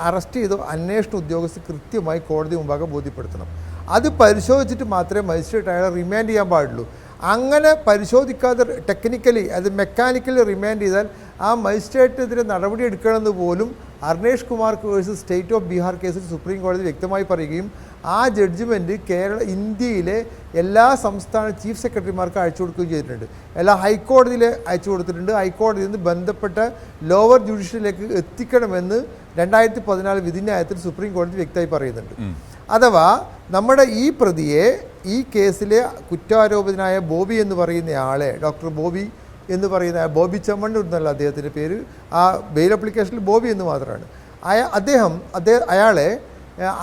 അറസ്റ്റ് ചെയ്ത അന്വേഷണ ഉദ്യോഗസ്ഥർ കൃത്യമായി കോടതി മുമ്പാകെ ബോധ്യപ്പെടുത്തണം. അത് പരിശോധിച്ചിട്ട് മാത്രമേ മജിസ്ട്രേറ്റ് അയാളെ റിമാൻഡ് ചെയ്യാൻ പാടുള്ളൂ. അങ്ങനെ പരിശോധിക്കാതെ ടെക്നിക്കലി അത് മെക്കാനിക്കലി റിമാൻഡ് ചെയ്താൽ ആ മജിസ്ട്രേറ്റിനെതിരെ നടപടി എടുക്കണമെന്ന് പോലും Arnesh Kumar versus state of Bihar കേസിൽ സുപ്രീം കോടതി വ്യക്തമായി പറയുകയും ആ ജഡ്ജ്മെൻറ്റ് ഇന്ത്യയിലെ എല്ലാ സംസ്ഥാന ചീഫ് സെക്രട്ടറിമാർക്ക് അയച്ചു കൊടുക്കുകയും ചെയ്തിട്ടുണ്ട്. എല്ലാ ഹൈക്കോടതിയിൽ അയച്ചു കൊടുത്തിട്ടുണ്ട്. ഹൈക്കോടതിയിൽ നിന്ന് ബന്ധപ്പെട്ട ലോവർ ജുഡീഷ്യലിലേക്ക് എത്തിക്കണമെന്ന് 2014 വിധിന്യായത്തിൽ സുപ്രീം കോടതി വ്യക്തമായി പറയുന്നുണ്ട്. അഥവാ നമ്മുടെ ഈ പ്രതിയെ, ഈ കേസിലെ കുറ്റാരോപിതനായ ബോബി എന്ന് പറയുന്ന ആളെ, ഡോക്ടർ ബോബി എന്ന് പറയുന്ന ബോബി ചെമ്മണ്ണൂർ എന്നല്ല അദ്ദേഹത്തിൻ്റെ പേര്, ആ ബെയിൽ അപ്ലിക്കേഷനിൽ ബോബി എന്ന് മാത്രമാണ്. അയാളെ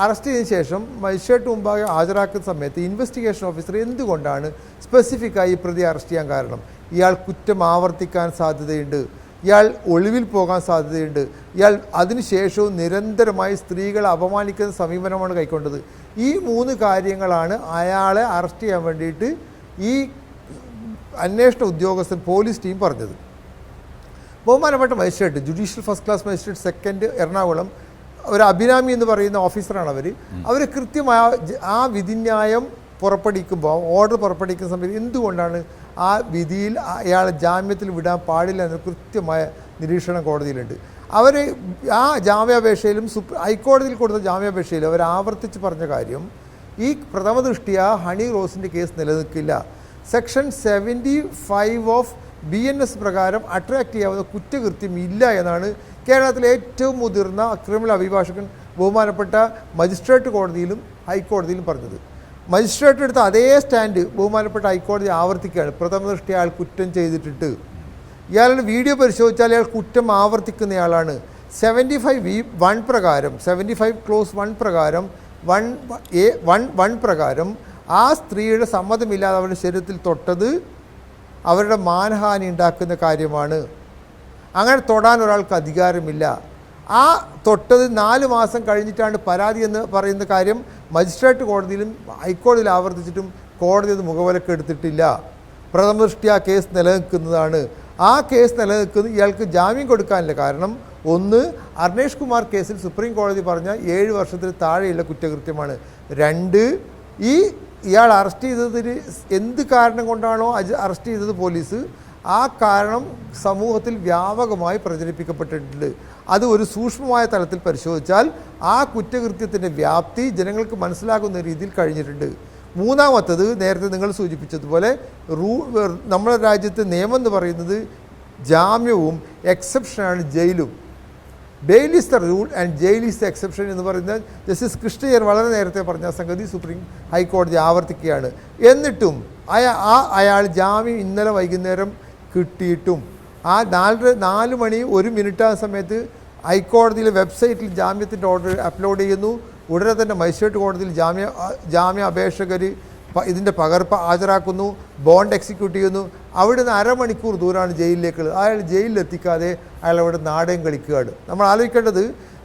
അറസ്റ്റ് ചെയ്തതിന് ശേഷം മജിസ്ട്രേറ്റ് മുമ്പാകെ ഹാജരാക്കുന്ന സമയത്ത് ഇൻവെസ്റ്റിഗേഷൻ ഓഫീസർ എന്തുകൊണ്ടാണ് സ്പെസിഫിക്കായി ഈ പ്രതി അറസ്റ്റ് ചെയ്യാൻ കാരണം? ഇയാൾ കുറ്റം ആവർത്തിക്കാൻ സാധ്യതയുണ്ട്, ഇയാൾ ഒളിവിൽ പോകാൻ സാധ്യതയുണ്ട്, ഇയാൾ അതിനുശേഷവും നിരന്തരമായി സ്ത്രീകളെ അപമാനിക്കുന്ന സമീപനമാണ് കൈക്കൊണ്ടത്. ഈ 3 കാര്യങ്ങളാണ് അയാളെ അറസ്റ്റ് ചെയ്യാൻ വേണ്ടിയിട്ട് ഈ അന്വേഷണ ഉദ്യോഗസ്ഥൻ പോലീസ് ടീം പറഞ്ഞത്. ബഹുമാനപ്പെട്ട magistrate, judicial first class magistrate second Ernakulam, ഒരു അഭിരാമി എന്ന് പറയുന്ന ഓഫീസറാണ് അവർ കൃത്യമായ ആ വിധിന്യായം പുറപ്പെടുവിക്കുമ്പോൾ, ഓർഡർ പുറപ്പെടുവിക്കുന്ന സമയത്ത് എന്തുകൊണ്ടാണ് ആ വിധിയിൽ അയാളെ ജാമ്യത്തിൽ വിടാൻ പാടില്ല എന്ന കൃത്യമായ നിരീക്ഷണം കോടതിയിലുണ്ട്. അവർ ആ ജാമ്യാപേക്ഷയിലും ഹൈക്കോടതിയിൽ കൊടുത്ത ജാമ്യാപേക്ഷയിലും അവർ ആവർത്തിച്ച് പറഞ്ഞ കാര്യം, ഈ പ്രഥമ ദൃഷ്ടിയ ഹണി റോസിൻ്റെ കേസ് നിലനിൽക്കില്ല. സെക്ഷൻ 75 ഓഫ് BNS പ്രകാരം അട്രാക്ട് ചെയ്യാവുന്ന കുറ്റകൃത്യം ഇല്ല എന്നാണ് കേരളത്തിലെ ഏറ്റവും മുതിർന്ന ക്രിമിനൽ അഭിഭാഷകൻ ബഹുമാനപ്പെട്ട മജിസ്ട്രേറ്റ് കോടതിയിലും ഹൈക്കോടതിയിലും പറഞ്ഞത്. മജിസ്ട്രേറ്റ് എടുത്ത അതേ സ്റ്റാൻഡ് ബഹുമാനപ്പെട്ട ഹൈക്കോടതി ആവർത്തിക്കുകയാണ്. പ്രഥമ ദൃഷ്ടി അയാൾ കുറ്റം ചെയ്തിട്ടുണ്ട്, ഇയാളുടെ വീഡിയോ പരിശോധിച്ചാൽ അയാൾ കുറ്റം ആവർത്തിക്കുന്നയാളാണ്. 75(1) പ്രകാരം 75 ക്ലോസ് 1 പ്രകാരം 1 പ്രകാരം ആ സ്ത്രീയുടെ സമ്മതമില്ലാതെ അവരുടെ ശരീരത്തിൽ തൊട്ടത് അവരുടെ മാനഹാനി ഉണ്ടാക്കുന്ന കാര്യമാണ്. അങ്ങനെ തൊടാൻ ഒരാൾക്ക് അധികാരമില്ല. ആ തൊട്ടത് 4 മാസം കഴിഞ്ഞിട്ടാണ് പരാതി എന്ന് പറയുന്ന കാര്യം മജിസ്ട്രേറ്റ് കോടതിയിലും ഹൈക്കോടതിയിൽ ആവർത്തിച്ചിട്ടും കോടതി അത് മുഖവിലക്കെടുത്തിട്ടില്ല. പ്രഥമ ദൃഷ്ടി ആ കേസ് നിലനിൽക്കുന്നതാണ്. ആ കേസ് നിലനിൽക്കുന്നത് ഇയാൾക്ക് ജാമ്യം കൊടുക്കാനില്ല. കാരണം ഒന്ന്, അർണേഷ് കുമാർ കേസിൽ സുപ്രീം കോടതി പറഞ്ഞ 7 വർഷത്തിന് താഴെയുള്ള കുറ്റകൃത്യമാണ്. 2, ഇയാൾ അറസ്റ്റ് ചെയ്തതിന് എന്ത് കാരണം കൊണ്ടാണോ അറസ്റ്റ് ചെയ്തത് പോലീസ്, ആ കാരണം സമൂഹത്തിൽ വ്യാപകമായി പ്രചരിപ്പിക്കപ്പെട്ടിട്ടുണ്ട്. അത് ഒരു സൂക്ഷ്മമായ തലത്തിൽ പരിശോധിച്ചാൽ ആ കുറ്റകൃത്യത്തിൻ്റെ വ്യാപ്തി ജനങ്ങൾക്ക് മനസ്സിലാകുന്ന രീതിയിൽ കഴിഞ്ഞിട്ടുണ്ട്. മൂന്നാമത്തത്, നേരത്തെ നിങ്ങൾ സൂചിപ്പിച്ചതുപോലെ നമ്മുടെ രാജ്യത്തെ നിയമം എന്ന് പറയുന്നത് ജാമ്യവും എക്സെപ്ഷനാണ് ജയിലും. Bail is the rule and jail is the exception എന്ന് പറയുന്നത് ജസ്റ്റിസ് കൃഷ്ണയ്യർ വളരെ നേരത്തെ പറഞ്ഞ സംഗതി സുപ്രീം ഹൈക്കോടതി ആവർത്തിക്കുകയാണ്. എന്നിട്ടും അയാൾ ജാമ്യം ഇന്നലെ വൈകുന്നേരം കിട്ടിയിട്ടും ആ 4 മണി 1 മിനിറ്റ് ആ സമയത്ത് ഹൈക്കോടതിയിലെ വെബ്സൈറ്റിൽ ജാമ്യത്തിൻ്റെ ഓർഡർ അപ്ലോഡ് ചെയ്യുന്നു. ഉടനെ തന്നെ മജിസ്ട്രേറ്റ് കോടതിയിൽ ജാമ്യ അപേക്ഷകർ ഇതിൻ്റെ പകർപ്പ് ഹാജരാക്കുന്നു, ബോണ്ട് എക്സിക്യൂട്ട് ചെയ്യുന്നു. അവിടുന്ന് 1/2 മണിക്കൂർ ദൂരമാണ് ജയിലിലേക്കുള്ളത്. അയാൾ ജയിലിലെത്തിക്കാതെ അയാൾ അവിടെ നാടകം കളിക്കുകയാണ്. നമ്മൾ ആലോചിക്കേണ്ടത്,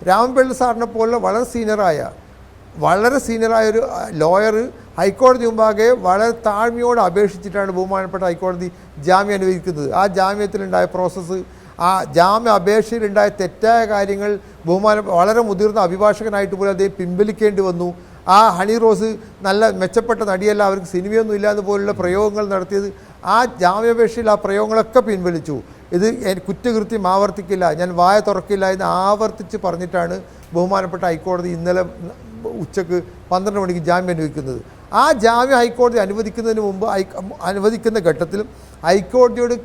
രാമൻപിള്ള സാറിനെ പോലെ വളരെ സീനിയറായ ഒരു ലോയർ ഹൈക്കോടതി മുമ്പാകെ വളരെ താഴ്മയോട് അപേക്ഷിച്ചിട്ടാണ് ബഹുമാനപ്പെട്ട ഹൈക്കോടതി ജാമ്യം അനുവദിക്കുന്നത്. ആ ജാമ്യത്തിലുണ്ടായ പ്രോസസ്സ്, ആ ജാമ്യ അപേക്ഷയിലുണ്ടായ തെറ്റായ കാര്യങ്ങൾ വളരെ മുതിർന്ന അഭിഭാഷകനായിട്ട് പോലും അദ്ദേഹം പിൻവലിക്കേണ്ടി വന്നു. ആ ഹണി റോസ് നല്ല മെച്ചപ്പെട്ട നടിയല്ല, അവർക്ക് സിനിമയൊന്നും ഇല്ലാന്ന് പോലുള്ള പ്രയോഗങ്ങൾ നടത്തിയത്, ആ ജാമ്യാപേക്ഷയിൽ ആ പ്രയോഗങ്ങളൊക്കെ പിൻവലിച്ചു. ഇത് കുറ്റകൃത്യം ആവർത്തിക്കില്ല, ഞാൻ വായ തുറക്കില്ല എന്ന് ആവർത്തിച്ച് പറഞ്ഞിട്ടാണ് ബഹുമാനപ്പെട്ട ഹൈക്കോടതി ഇന്നലെ ഉച്ചക്ക് 12 മണിക്ക് ജാമ്യം അനുവദിക്കുന്നത്. ആ ജാമ്യം ഹൈക്കോടതി അനുവദിക്കുന്നതിന് മുമ്പ് അനുവദിക്കുന്ന ഘട്ടത്തിൽ ഹൈക്കോടതിയോട്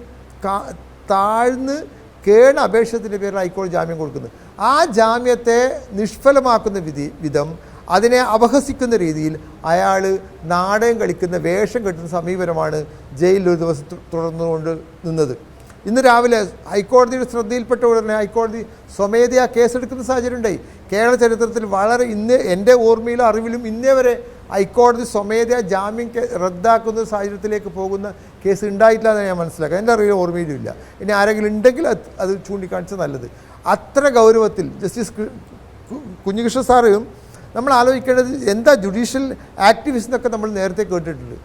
താഴ്ന്ന് കേണ അപേക്ഷത്തിൻ്റെ പേരിൽ ഹൈക്കോടതി ജാമ്യം കൊടുക്കുന്നത്. ആ ജാമ്യത്തെ നിഷ്ഫലമാക്കുന്ന വിധം, അതിനെ അപഹസിക്കുന്ന രീതിയിൽ അയാൾ നാടകം കളിക്കുന്ന, വേഷം കെട്ടുന്ന സമീപനമാണ് ജയിലിൽ ഒരു ദിവസം തുടർന്നുകൊണ്ട് നിന്നത്. ഇന്ന് രാവിലെ ഹൈക്കോടതിയുടെ ശ്രദ്ധയിൽപ്പെട്ട ഉടനെ ഹൈക്കോടതി സ്വമേധയാ കേസെടുക്കുന്ന സാഹചര്യം ഉണ്ടായി. കേരള ചരിത്രത്തിൽ എൻ്റെ ഓർമ്മയിലും അറിവിലും ഇന്നേ വരെ ഹൈക്കോടതി സ്വമേധയാ ജാമ്യം റദ്ദാക്കുന്ന സാഹചര്യത്തിലേക്ക് പോകുന്ന കേസ് ഉണ്ടായിട്ടില്ല എന്ന് ഞാൻ മനസ്സിലാക്കുക. എൻ്റെ അറിവിലും ഓർമ്മയിലും ഇല്ല. ഇനി ആരെങ്കിലും ഉണ്ടെങ്കിൽ അത് ചൂണ്ടിക്കാണിച്ചത് നല്ലത്. അത്ര ഗൗരവത്തിൽ ജസ്റ്റിസ് കുഞ്ഞികൃഷ്ണ സാറും നമ്മൾ ആലോചിക്കേണ്ടത്, എന്താ ജുഡീഷ്യൽ ആക്ടിവിസ്റ്റ് എന്നൊക്കെ നമ്മൾ നേരത്തെ കേട്ടിട്ടുണ്ട്.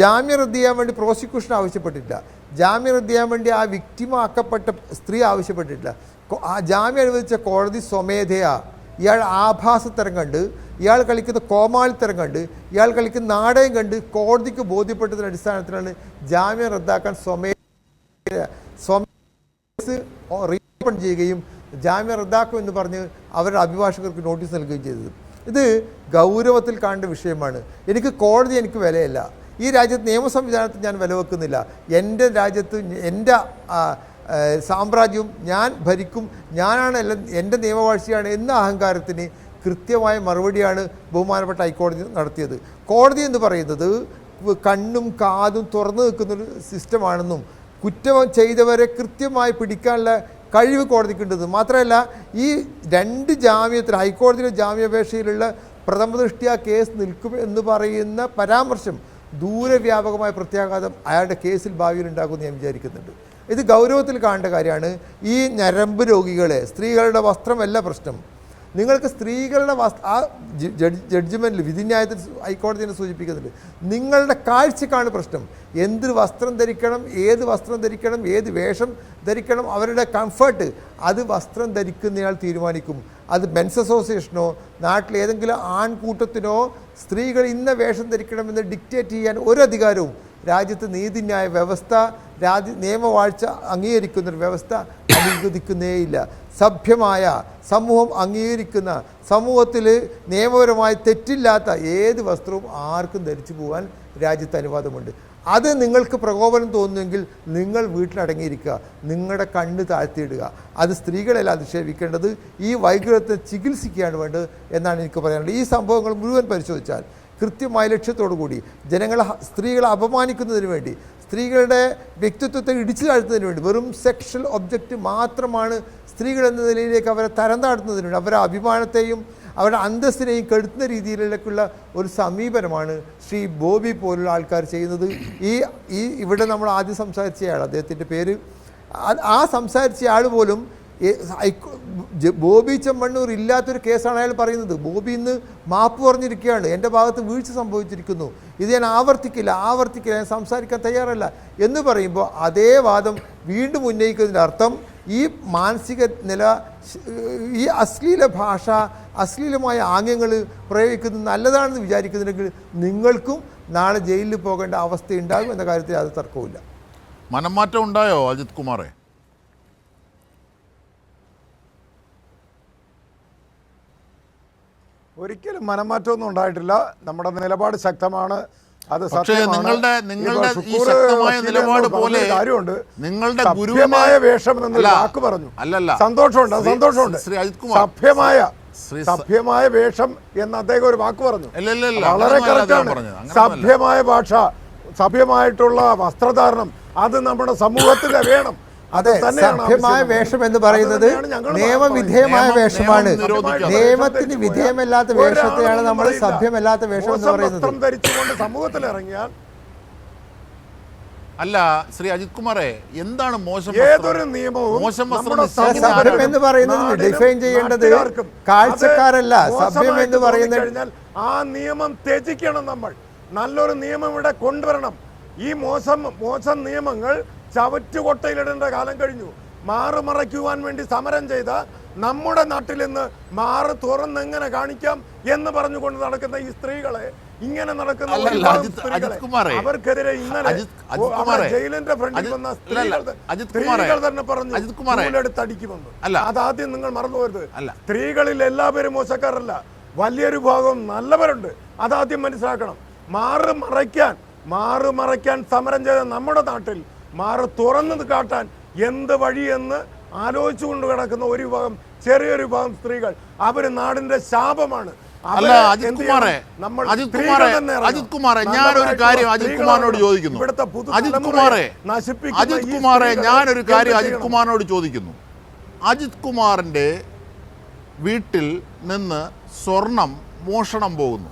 ജാമ്യം റദ്ദ് ചെയ്യാൻ വേണ്ടി പ്രോസിക്യൂഷൻ ആവശ്യപ്പെട്ടിട്ടില്ല. ജാമ്യം റദ്ദ് ചെയ്യാൻ വേണ്ടി ആ വിക്ടിമാക്കപ്പെട്ട സ്ത്രീ ആവശ്യപ്പെട്ടിട്ടില്ല. ആ ജാമ്യം അനുവദിച്ച കോടതി സ്വമേധയാ ഇയാൾ ആഭാസത്തരം കണ്ട്, ഇയാൾ കളിക്കുന്ന കോമാളിത്തരം കണ്ട്, ഇയാൾ കളിക്കുന്ന നാടകം കണ്ട് കോടതിക്ക് ബോധ്യപ്പെട്ടതിൻ്റെ അടിസ്ഥാനത്തിലാണ് ജാമ്യം റദ്ദാക്കാൻ റീഓപ്പൺ ചെയ്യുകയും ജാമ്യം റദ്ദാക്കുമെന്ന് പറഞ്ഞ് അവരുടെ അഭിഭാഷകർക്ക് നോട്ടീസ് നൽകുകയും ചെയ്തത്. ഇത് ഗൗരവത്തിൽ കാണേണ്ട വിഷയമാണ്. കോടതി എനിക്ക് വിലയല്ല. ഈ രാജ്യത്ത് നിയമ സംവിധാനത്തിൽ ഞാൻ വില വെക്കുന്നില്ല. എൻ്റെ രാജ്യത്ത് എൻ്റെ സാമ്രാജ്യവും ഞാൻ ഭരിക്കും, ഞാനാണ് എല്ലാം, എൻ്റെ നിയമവാഴ്ചയാണ് എന്ന അഹങ്കാരത്തിന് കൃത്യമായ മറുപടിയാണ് ബഹുമാനപ്പെട്ട ഹൈക്കോടതി നടത്തിയത്. കോടതി എന്ന് പറയുന്നത് കണ്ണും കാതും തുറന്നു നിൽക്കുന്നൊരു സിസ്റ്റമാണെന്നും കുറ്റം ചെയ്തവരെ കൃത്യമായി പിടിക്കാനുള്ള കഴിവ് കോടതിക്കുണ്ടെന്ന് മാത്രമല്ല, ഈ 2 ജാമ്യത്തിൽ ഹൈക്കോടതിയിലെ ജാമ്യാപേക്ഷയിലുള്ള പ്രഥമ ദൃഷ്ട്യാ കേസ് നിൽക്കും എന്ന് പറയുന്ന പരാമർശം ദൂരവ്യാപകമായ പ്രത്യാഘാതം അയാളുടെ കേസിൽ ഭാവിയിൽ ഉണ്ടാകുമെന്ന് ഞാൻ വിചാരിക്കുന്നുണ്ട്. ഇത് ഗൗരവത്തിൽ കാണേണ്ട കാര്യമാണ്. ഈ ഞരമ്പ് രോഗികളെ, സ്ത്രീകളുടെ വസ്ത്രമല്ല പ്രശ്നം. നിങ്ങൾക്ക് സ്ത്രീകളുടെ ആ ജഡ്ജ്മെൻറ്റിൽ വിധിന്യായത്തിൽ ഹൈക്കോടതിനെ സൂചിപ്പിക്കുന്നുണ്ട്, നിങ്ങളുടെ കാഴ്ചക്കാണ് പ്രശ്നം. എന്ത് വസ്ത്രം ധരിക്കണം, ഏത് വസ്ത്രം ധരിക്കണം, ഏത് വേഷം ധരിക്കണം, അവരുടെ കംഫർട്ട് അത് വസ്ത്രം ധരിക്കുന്നയാൾ തീരുമാനിക്കും. അത് മെൻസ് അസോസിയേഷനോ നാട്ടിലേതെങ്കിലും ആൺകൂട്ടത്തിനോ സ്ത്രീകൾ ഇന്ന വേഷം ധരിക്കണമെന്ന് ഡിക്റ്റേറ്റ് ചെയ്യാൻ ഒരു അധികാരവും രാജ്യത്ത് നീതിന്യായ വ്യവസ്ഥ, നിയമവാഴ്ച അംഗീകരിക്കുന്നൊരു വ്യവസ്ഥ അനുവദിക്കുന്നേയില്ല. സഭ്യമായ സമൂഹം അംഗീകരിക്കുന്ന, സമൂഹത്തിൽ നിയമപരമായി തെറ്റില്ലാത്ത ഏത് വസ്ത്രവും ആർക്കും ധരിച്ചു പോകാൻ രാജ്യത്ത് അനുവാദമുണ്ട്. അത് നിങ്ങൾക്ക് പ്രകോപനം തോന്നുമെങ്കിൽ നിങ്ങൾ വീട്ടിലടങ്ങിയിരിക്കുക, നിങ്ങളുടെ കണ്ണ് താഴ്ത്തിയിടുക. അത് സ്ത്രീകളെല്ലാം അധിക്ഷേപിക്കേണ്ടത്, ഈ വൈകല്യത്തെ ചികിത്സിക്കുകയാണ് വേണ്ടത് എന്നാണ് എനിക്ക് പറയാനുള്ളത്. ഈ സംഭവങ്ങൾ മുഴുവൻ പരിശോധിച്ചാൽ കൃത്യമായ ലക്ഷ്യത്തോടു കൂടി സ്ത്രീകളെ അപമാനിക്കുന്നതിന് വേണ്ടി, സ്ത്രീകളുടെ വ്യക്തിത്വത്തെ ഇടിച്ചു താഴ്ത്തുന്നതിന് വേണ്ടി, വെറും സെക്ഷൽ ഒബ്ജക്റ്റ് മാത്രമാണ് സ്ത്രീകൾ എന്ന നിലയിലേക്ക് അവരെ തരം താഴ്ത്തുന്നതിന് വേണ്ടി, അവരുടെ അഭിമാനത്തെയും അവരുടെ അന്തസ്സിനെയും കെടുത്തുന്ന രീതിയിലേക്കുള്ള ഒരു സമീപനമാണ് ശ്രീ ബോബി പോലുള്ള ആൾക്കാർ ചെയ്യുന്നത്. ഈ ഇവിടെ നമ്മൾ ആദ്യം സംസാരിച്ചയാൾ, അദ്ദേഹത്തിൻ്റെ പേര്, ആ സംസാരിച്ചയാൾ പോലും ബോബി ചെമ്മണ്ണൂർ ഇല്ലാത്തൊരു കേസാണ് അയാൾ പറയുന്നത്. ബോബി ഇന്ന് മാപ്പ് പറഞ്ഞിരിക്കുകയാണ്, എൻ്റെ ഭാഗത്ത് വീഴ്ച സംഭവിച്ചിരിക്കുന്നു, ഇത് ഞാൻ ആവർത്തിക്കില്ല, ഞാൻ സംസാരിക്കാൻ തയ്യാറല്ല എന്ന് പറയുമ്പോൾ അതേ വാദം വീണ്ടും ഉന്നയിക്കുന്നതിൻ്റെ അർത്ഥം ഈ മാനസിക നില, ഈ അശ്ലീല ഭാഷ, അശ്ലീലമായ ആംഗ്യങ്ങൾ പ്രയോഗിക്കുന്നത് നല്ലതാണെന്ന് വിചാരിക്കുന്നുണ്ടെങ്കിൽ നിങ്ങൾക്കും നാളെ ജയിലിൽ പോകേണ്ട അവസ്ഥ ഉണ്ടാകും എന്ന കാര്യത്തിൽ അത് തർക്കമില്ല. മനംമാറ്റം ഉണ്ടായോ അജിത് കുമാറെ? ഒരിക്കലും മനംമാറ്റമൊന്നും ഉണ്ടായിട്ടില്ല. നമ്മുടെ നിലപാട് ശക്തമാണ്. അത് പക്ഷേ നിങ്ങളുടെ ഈ ശക്തമായ നിലപാട് പോലെ നിങ്ങളുടെ സഭ്യമായ വേഷം എന്നൊരു വാക്ക് പറഞ്ഞു. അല്ലല്ല, സന്തോഷമുണ്ട്. ശ്രീ അജിത് കുമാർ, സഭ്യമായ വേഷം എന്ന് അദ്ദേഹം ഒരു വാക്ക് പറഞ്ഞു. വളരെ കറക്റ്റാണ്. സഭ്യമായ ഭാഷ, സഭ്യമായിട്ടുള്ള വസ്ത്രധാരണം അത് നമ്മുടെ സമൂഹത്തിൽ വേണം. അതെ, സഭ്യമായ വേഷം എന്ന് പറയുന്നത് നിയമവിധേയമായ വേഷമാണ്. നിയമത്തിന് വിധേയമല്ലാത്ത വേഷത്തെയാണ് നമ്മൾ സഭ്യമല്ലാത്ത വേഷം എന്ന് പറയുന്നത്. ധരിച്ചുകൊണ്ട് സമൂഹത്തിൽ ഇറങ്ങിയാൽ അല്ല ശ്രീ അജിത് കുമാറെ, എന്താണ് മോശം? ഏതൊരു നിയമവും സഭ്യം എന്ന് പറയുന്നത് ഡിഫൈൻ ചെയ്യേണ്ടത് കാഴ്ചക്കാരല്ല. സഭ്യം എന്ന് പറയുന്നത് ആ നിയമം ത്യജിക്കണം. നമ്മൾ നല്ലൊരു നിയമം ഇവിടെ കൊണ്ടുവരണം. ഈ മോശം നിയമങ്ങൾ ചവറ്റുകൊട്ടയിലിടേണ്ട കാലം കഴിഞ്ഞു. മാറ് മറയ്ക്കുവാൻ വേണ്ടി സമരം ചെയ്ത നമ്മുടെ നാട്ടിൽ നിന്ന് മാറ് തുറന്നെങ്ങനെ കാണിക്കാം എന്ന് പറഞ്ഞുകൊണ്ട് നടക്കുന്ന ഈ സ്ത്രീകളെ, ഇങ്ങനെ നടക്കുന്ന അവർക്കെതിരെ ഇന്നലെ ജയിലിന്റെ ഫ്രണ്ടിൽ വന്ന സ്ത്രീകൾ തന്നെ പറഞ്ഞു എടുത്തടിക്കുമെന്ന്. അതാദ്യം നിങ്ങൾ മറന്നുപോയത്. സ്ത്രീകളിൽ എല്ലാവരും മോശക്കാരല്ല, വലിയൊരു ഭാഗം നല്ലവരുണ്ട്. അതാദ്യം മനസ്സിലാക്കണം. മാറ് മറയ്ക്കാൻ സമരം ചെയ്ത നമ്മുടെ നാട്ടിൽ മാറ് തുറന്നത് കാട്ടാൻ എന്ത് വഴിയെന്ന് ആലോചിച്ചുകൊണ്ട് കിടക്കുന്ന ഒരു വിഭാഗം, ചെറിയൊരു വിഭാഗം സ്ത്രീകൾ, അവര് നാടിന്റെ ശാപമാണ്. അജിത് കുമാറെ, ഞാനൊരു കാര്യം അജിത് കുമാറിനോട് ചോദിക്കുന്നു. അജിത് കുമാറിന്റെ വീട്ടിൽ നിന്ന് സ്വർണം മോഷണം പോകുന്നു.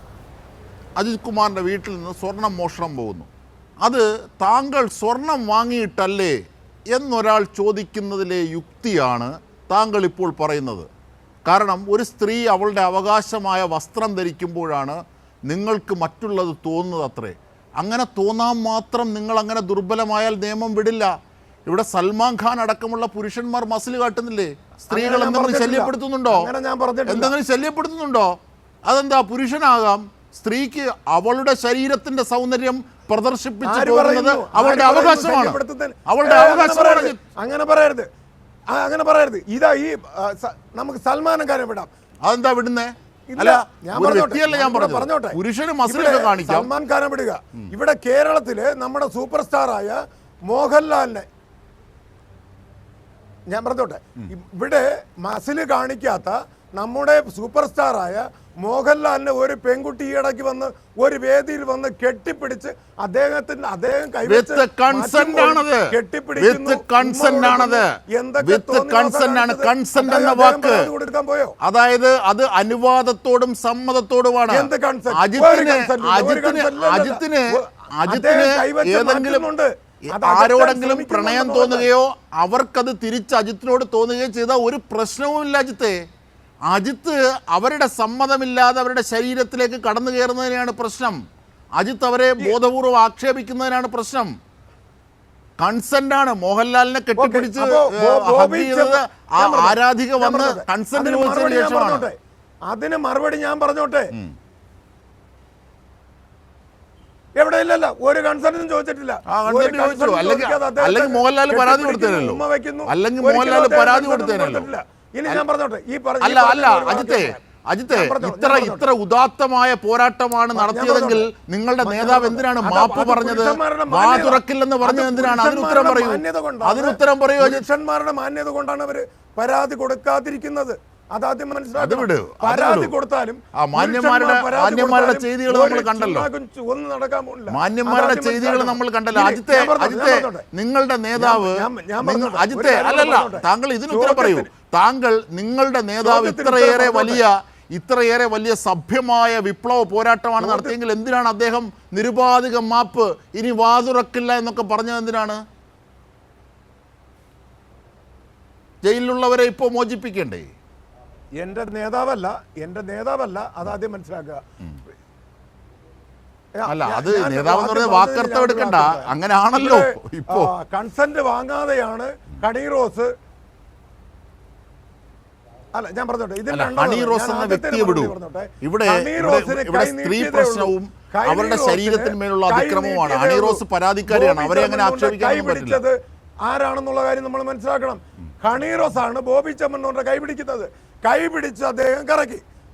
അത് താങ്കൾ സ്വർണം വാങ്ങിയിട്ടല്ലേ എന്നൊരാൾ ചോദിക്കുന്നതിലെ യുക്തിയാണ് താങ്കൾ ഇപ്പോൾ പറയുന്നത്. കാരണം ഒരു സ്ത്രീ അവളുടെ അവകാശമായ വസ്ത്രം ധരിക്കുമ്പോഴാണ് നിങ്ങൾക്ക് മറ്റുള്ളത് തോന്നുന്നത് അത്രേ. അങ്ങനെ തോന്നാൻ മാത്രം നിങ്ങൾ അങ്ങനെ ദുർബലമായാൽ നിയമം വിടില്ല. ഇവിടെ സൽമാൻ ഖാൻ അടക്കമുള്ള പുരുഷന്മാർ മസിൽ കാട്ടുന്നില്ലേ? സ്ത്രീകൾ എന്തെങ്കിലും ശല്യപ്പെടുത്തുന്നുണ്ടോ? എന്തെങ്കിലും ശല്യപ്പെടുത്തുന്നുണ്ടോ? അതെന്താ? പുരുഷനാകാം, സ്ത്രീക്ക് അവളുടെ ശരീരത്തിന്റെ സൗന്ദര്യം പ്രദർശിപ്പിച്ചു പോകുന്നത് അവളുടെ അവകാശമാണ്. അവളുടെ അവകാശമാണ്. അങ്ങനെ പറയരുത്, അങ്ങനെ പറയരുത്. ഇതാ ഈ നമുക്ക് സൽമാൻ ഖാനെ വിടാം. അതെന്താ വിടുന്നേ? അല്ല, ഒരു വ്യക്തിയല്ല ഞാൻ പറഞ്ഞോട്ടെ. പുരുഷന് മസിലൊക്കെ കാണിക്കാം. സൽമാൻ ഖാനെ വിടുക. ഇവിടെ കേരളത്തില് നമ്മുടെ സൂപ്പർ സ്റ്റാറായ മോഹൻലാലിനെ ഞാൻ പറഞ്ഞോട്ടെ, ഇവിടെ മസിൽ കാണിക്കാത്ത നമ്മുടെ സൂപ്പർ സ്റ്റാറായ മോഹൻലാലിനെ ഒരു പെൺകുട്ടി ഈയിടയ്ക്ക് വന്ന് ഒരു വേദിയിൽ വന്ന് കെട്ടിപ്പിടിച്ച് അദ്ദേഹം കൊടുക്കാൻ പോയോ? അതായത് അത് അനുവാദത്തോടും സമ്മതത്തോടുമാണ്. അജിത്തിന് ഏതെങ്കിലും ആരോടെങ്കിലും പ്രണയം തോന്നുകയോ അവർക്കത് തിരിച്ച് അജിത്തിനോട് തോന്നുകയോ ചെയ്ത ഒരു പ്രശ്നവുമില്ല. അജിത്ത് അവരുടെ സമ്മതമില്ലാതെ അവരുടെ ശരീരത്തിലേക്ക് കടന്നു കയറുന്നതിനാണ് പ്രശ്നം. അജിത്ത് അവരെ ബോധപൂർവ്വം ആക്ഷേപിക്കുന്നതിനാണ് പ്രശ്നം. കൺസെന്റാണ്. മോഹൻലാലിനെ കെട്ടിപ്പിടിച്ച് ആരാധിക വന്ന് കൺസെന്റ് ചോദിച്ചതിന് ശേഷമാണ്. അതിന് മറുപടി ഞാൻ പറഞ്ഞോട്ടെ. എവിടെ ഇല്ലല്ലോ, ഒരു കൺസെന്റും ചോദിച്ചിട്ടില്ല. അല്ലെങ്കിൽ മോഹൻലാൽ പരാതി കൊടുത്തേനല്ലോ. അല്ലെങ്കിൽ മോഹൻലാൽ പരാതി കൊടുത്തേനല്ലോ. ഇനി ഞാൻ പറഞ്ഞോട്ടെ, ഈ അജിത്തെ ഇത്ര ഉദാത്തമായ പോരാട്ടമാണ് നടത്തിയതെങ്കിൽ നിങ്ങളുടെ നേതാവ് എന്തിനാണ് മാപ്പ് പറഞ്ഞത്? വാ തുറക്കില്ലെന്ന് പറഞ്ഞത് എന്തിനാണ്? അതിനുത്തരം പറയൂ. പുരുഷന്മാരുടെ മാന്യത കൊണ്ടാണ് അവര് പരാതി കൊടുക്കാതിരിക്കുന്നത്. അതാദ്യം മനസ്സിലാക്കി. പരാതി കൊടുത്താലും മാന്യന്മാരുടെ ചെയ്തികൾ നമ്മൾ കണ്ടല്ലോ. ഒന്നും നടക്കാൻ പോകില്ല. മാന്യന്മാരുടെ ചെയ്തികൾ നമ്മൾ കണ്ടല്ലോ. അജിത്തെ നിങ്ങളുടെ നേതാവ് അജിത്തെ അല്ലല്ല, താങ്കൾ ഇതിനുത്തരം പറയൂ. താങ്കൾ നിങ്ങളുടെ നേതാവ് ഇത്രയേറെ വലിയ സഭ്യമായ വിപ്ലവ പോരാട്ടമാണ് നടത്തിയെങ്കിൽ എന്തിനാണ് അദ്ദേഹം നിരുപാധിക മാപ്പ് ഇനി വാതുറക്കില്ല എന്നൊക്കെ പറഞ്ഞത്? എന്തിനാണ്? ജയിലിലുള്ളവരെ ഇപ്പോൾ മോചിപ്പിക്കണ്ടേ? എന്റെ നേതാവല്ല, അതാദ്യം മനസ്സിലാക്കുക. അല്ല, അത് നേതാവെന്ന് പറഞ്ഞ വാക്കർത്ഥം എടുക്കണ്ട. അങ്ങനെയാണല്ലോ ഇപ്പോ. കൺസെന്റ് വാങ്ങാതെയാണ് ഹണീറോസ്. അല്ല, ഞാൻ പറഞ്ഞോട്ടെ, ഹണീറോസ് എന്ന വ്യക്തിയെ വിടൂ. ഇവിടെ സ്ത്രീ പ്രശ്നവും അവരുടെ ശരീരത്തിന്മേലുള്ള അതിക്രമവുമാണ്. ഹണീറോസ് പരാതിക്കാരിയാണ്. അവരെ അങ്ങനെ ആക്ഷേപിക്കാൻ പറ്റില്ല. ആരാണെന്നുള്ള കാര്യം നമ്മൾ മനസ്സിലാക്കണം. ഹണീറോസ് ആണ് ബോബി ചെമ്മണ്ണൂരിന്റെ കൈപിടിക്കുന്നത്. കൈപിടിച്ച് അദ്ദേഹം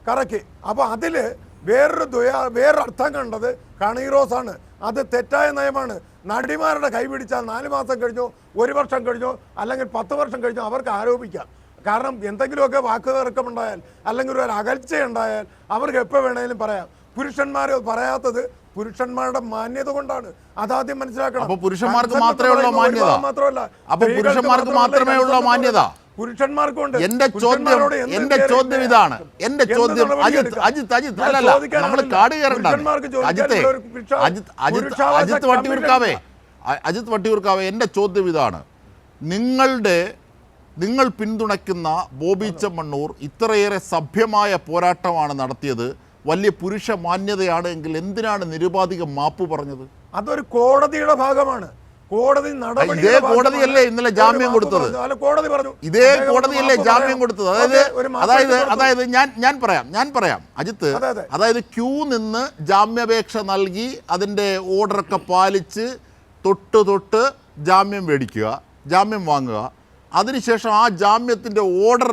കറക്കി. അപ്പൊ അതില് വേറൊരർത്ഥം കണ്ടത് ഹണീറോസ് ആണ്. അത് തെറ്റായ നയമാണ്. നടിമാരുടെ കൈപിടിച്ചാൽ 4 മാസം കഴിഞ്ഞോ 1 വർഷം കഴിഞ്ഞോ അല്ലെങ്കിൽ 10 വർഷം കഴിഞ്ഞോ അവർക്ക് ആരോപിക്കാം. കാരണം എന്തെങ്കിലുമൊക്കെ വാക്കുതർക്കമുണ്ടായാൽ അല്ലെങ്കിൽ ഒരു അകൽച്ചയുണ്ടായാൽ അവർക്ക് എപ്പോൾ വേണമെങ്കിലും പറയാം. പുരുഷന്മാർ പറയാത്തത് പുരുഷന്മാരുടെ മാന്യത കൊണ്ടാണ്. അതാദ്യം മനസ്സിലാക്കണം. അപ്പൊ പുരുഷന്മാർക്ക് മാത്രമേ ഉള്ള മാന്യത മാത്രമല്ല, അപ്പൊ പുരുഷന്മാർക്ക് മാത്രമേ ഉള്ള മാന്യത പുരുഷന്മാർക്കുണ്ട്. എന്റെ ചോദ്യം ഇതാണ്. എന്റെ ചോദ്യം അജിത്ത് അല്ലല്ല, നമ്മൾ കാട് കയറണ്ട. അജിത്ത് വട്ടിയൂർക്കാവേ, എന്റെ ചോദ്യം ഇതാണ്. നിങ്ങൾ പിന്തുണയ്ക്കുന്ന ബോബി ചെമ്മണ്ണൂർ ഇത്രയേറെ സഭ്യമായ പോരാട്ടമാണ് നടത്തിയത്, വലിയ പുരുഷ മാന്യതയാണ് എങ്കിൽ എന്തിനാണ് നിരുപാധികം മാപ്പ് പറഞ്ഞത്? അതൊരു കോടതിയുടെ ഭാഗമാണ്. ഇതേ കോടതിയല്ലേ ഇന്നലെ ജാമ്യം കൊടുത്തത്? ഇതേ കോടതിയല്ലേ ജാമ്യം കൊടുത്തത്? അതായത് ഞാൻ പറയാം അജിത്ത്, അതായത് ക്യൂ നിന്ന് ജാമ്യാപേക്ഷ നൽകി അതിൻ്റെ ഓർഡറൊക്കെ പാലിച്ച് തൊട്ട് ജാമ്യം മേടിക്കുക, ജാമ്യം വാങ്ങുക. അതിനുശേഷം ആ ജാമ്യത്തിൻ്റെ ഓർഡർ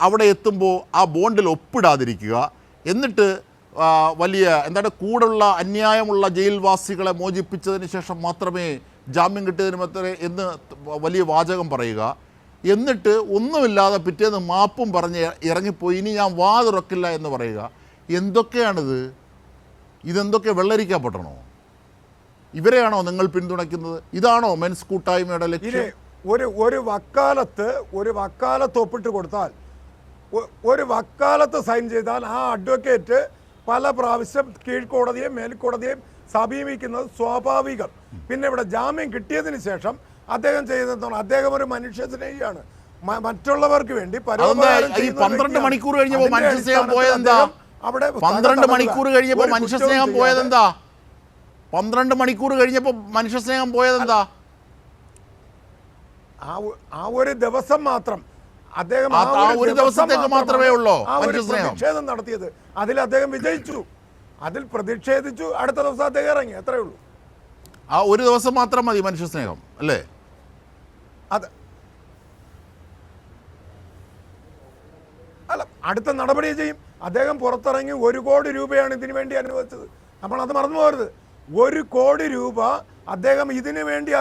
അവിടെ എത്തുമ്പോൾ ആ ബോണ്ടിൽ ഒപ്പിടാതിരിക്കുക. എന്നിട്ട് കൂടുള്ള അന്യായമുള്ള ജയിൽവാസികളെ മോചിപ്പിച്ചതിന് ശേഷം മാത്രമേ ജാമ്യം കിട്ടിയതിന് മാത്രമേ എന്ന് വലിയ വാചകം പറയുക. എന്നിട്ട് ഒന്നുമില്ലാതെ പിറ്റേന്ന് മാപ്പും പറഞ്ഞ് ഇറങ്ങിപ്പോയി ഇനി ഞാൻ വാ തുറക്കില്ല എന്ന് പറയുക. എന്തൊക്കെയാണിത്? ഇതെന്തൊക്കെ വെള്ളരിക്കപ്പെടണോ? ഇവരെയാണോ നിങ്ങൾ പിന്തുണയ്ക്കുന്നത്? ഇതാണോ മെൻസ് കൂട്ടായ്മയുടെ ലക്ഷ്യം? ഒരു വക്കാലത്ത് ഒപ്പിട്ട് കൊടുത്താൽ, ഒരു വക്കാലത്ത് സൈൻ ചെയ്താൽ ആ അഡ്വക്കേറ്റ് പല പ്രാവശ്യം കീഴ്ക്കോടതിയെയും മേൽക്കോടതിയെയും സമീപിക്കുന്നത് സ്വാഭാവികം. പിന്നെ ഇവിടെ ജാമ്യം കിട്ടിയതിന് ശേഷം അദ്ദേഹം ചെയ്യുന്നതാണ്, അദ്ദേഹം ഒരു മനുഷ്യസ്നേഹിയാണ്. മറ്റുള്ളവർക്ക് വേണ്ടി 12 മണിക്കൂർ കഴിഞ്ഞപ്പോൾ മനുഷ്യസ്നേഹം പോയതെന്താ? അവിടെ 12 മണിക്കൂർ കഴിഞ്ഞപ്പോൾ മനുഷ്യസ്നേഹം പോയതെന്താ? 12 മണിക്കൂർ കഴിഞ്ഞപ്പോൾ മനുഷ്യസ്നേഹം പോയതെന്താ? ആ ഒരു ദിവസം മാത്രം അദ്ദേഹം ആ ഒരു ദിവസത്തേക്ക് മാത്രമേ ഉള്ളൂ ആ ഒരു മനുഷ്യസ്നേഹം. പ്രതിഷേധം നടത്തിയത്. അതിൽ അദ്ദേഹം വിജയിച്ചു, അതിൽ പ്രതിഷേധിച്ചു, അടുത്ത ദിവസം അദ്ദേഹം ഇറങ്ങി, അത്രേ ഉള്ളൂ. ആ ഒരു ദിവസം മാത്രം മതി മനുഷ്യസ്നേഹം അല്ലേ? അത് അല്ല, അടുത്ത നടപടി ചെയ്യും. അദ്ദേഹം പുറത്തിറങ്ങി 1 കോടി രൂപയാണ് ഇതിനു വേണ്ടി അനുവദിച്ചത്. നമ്മളത് മറന്നു പോകരുത്. 1 കോടി രൂപ അദ്ദേഹം ഇതിനു വേണ്ടി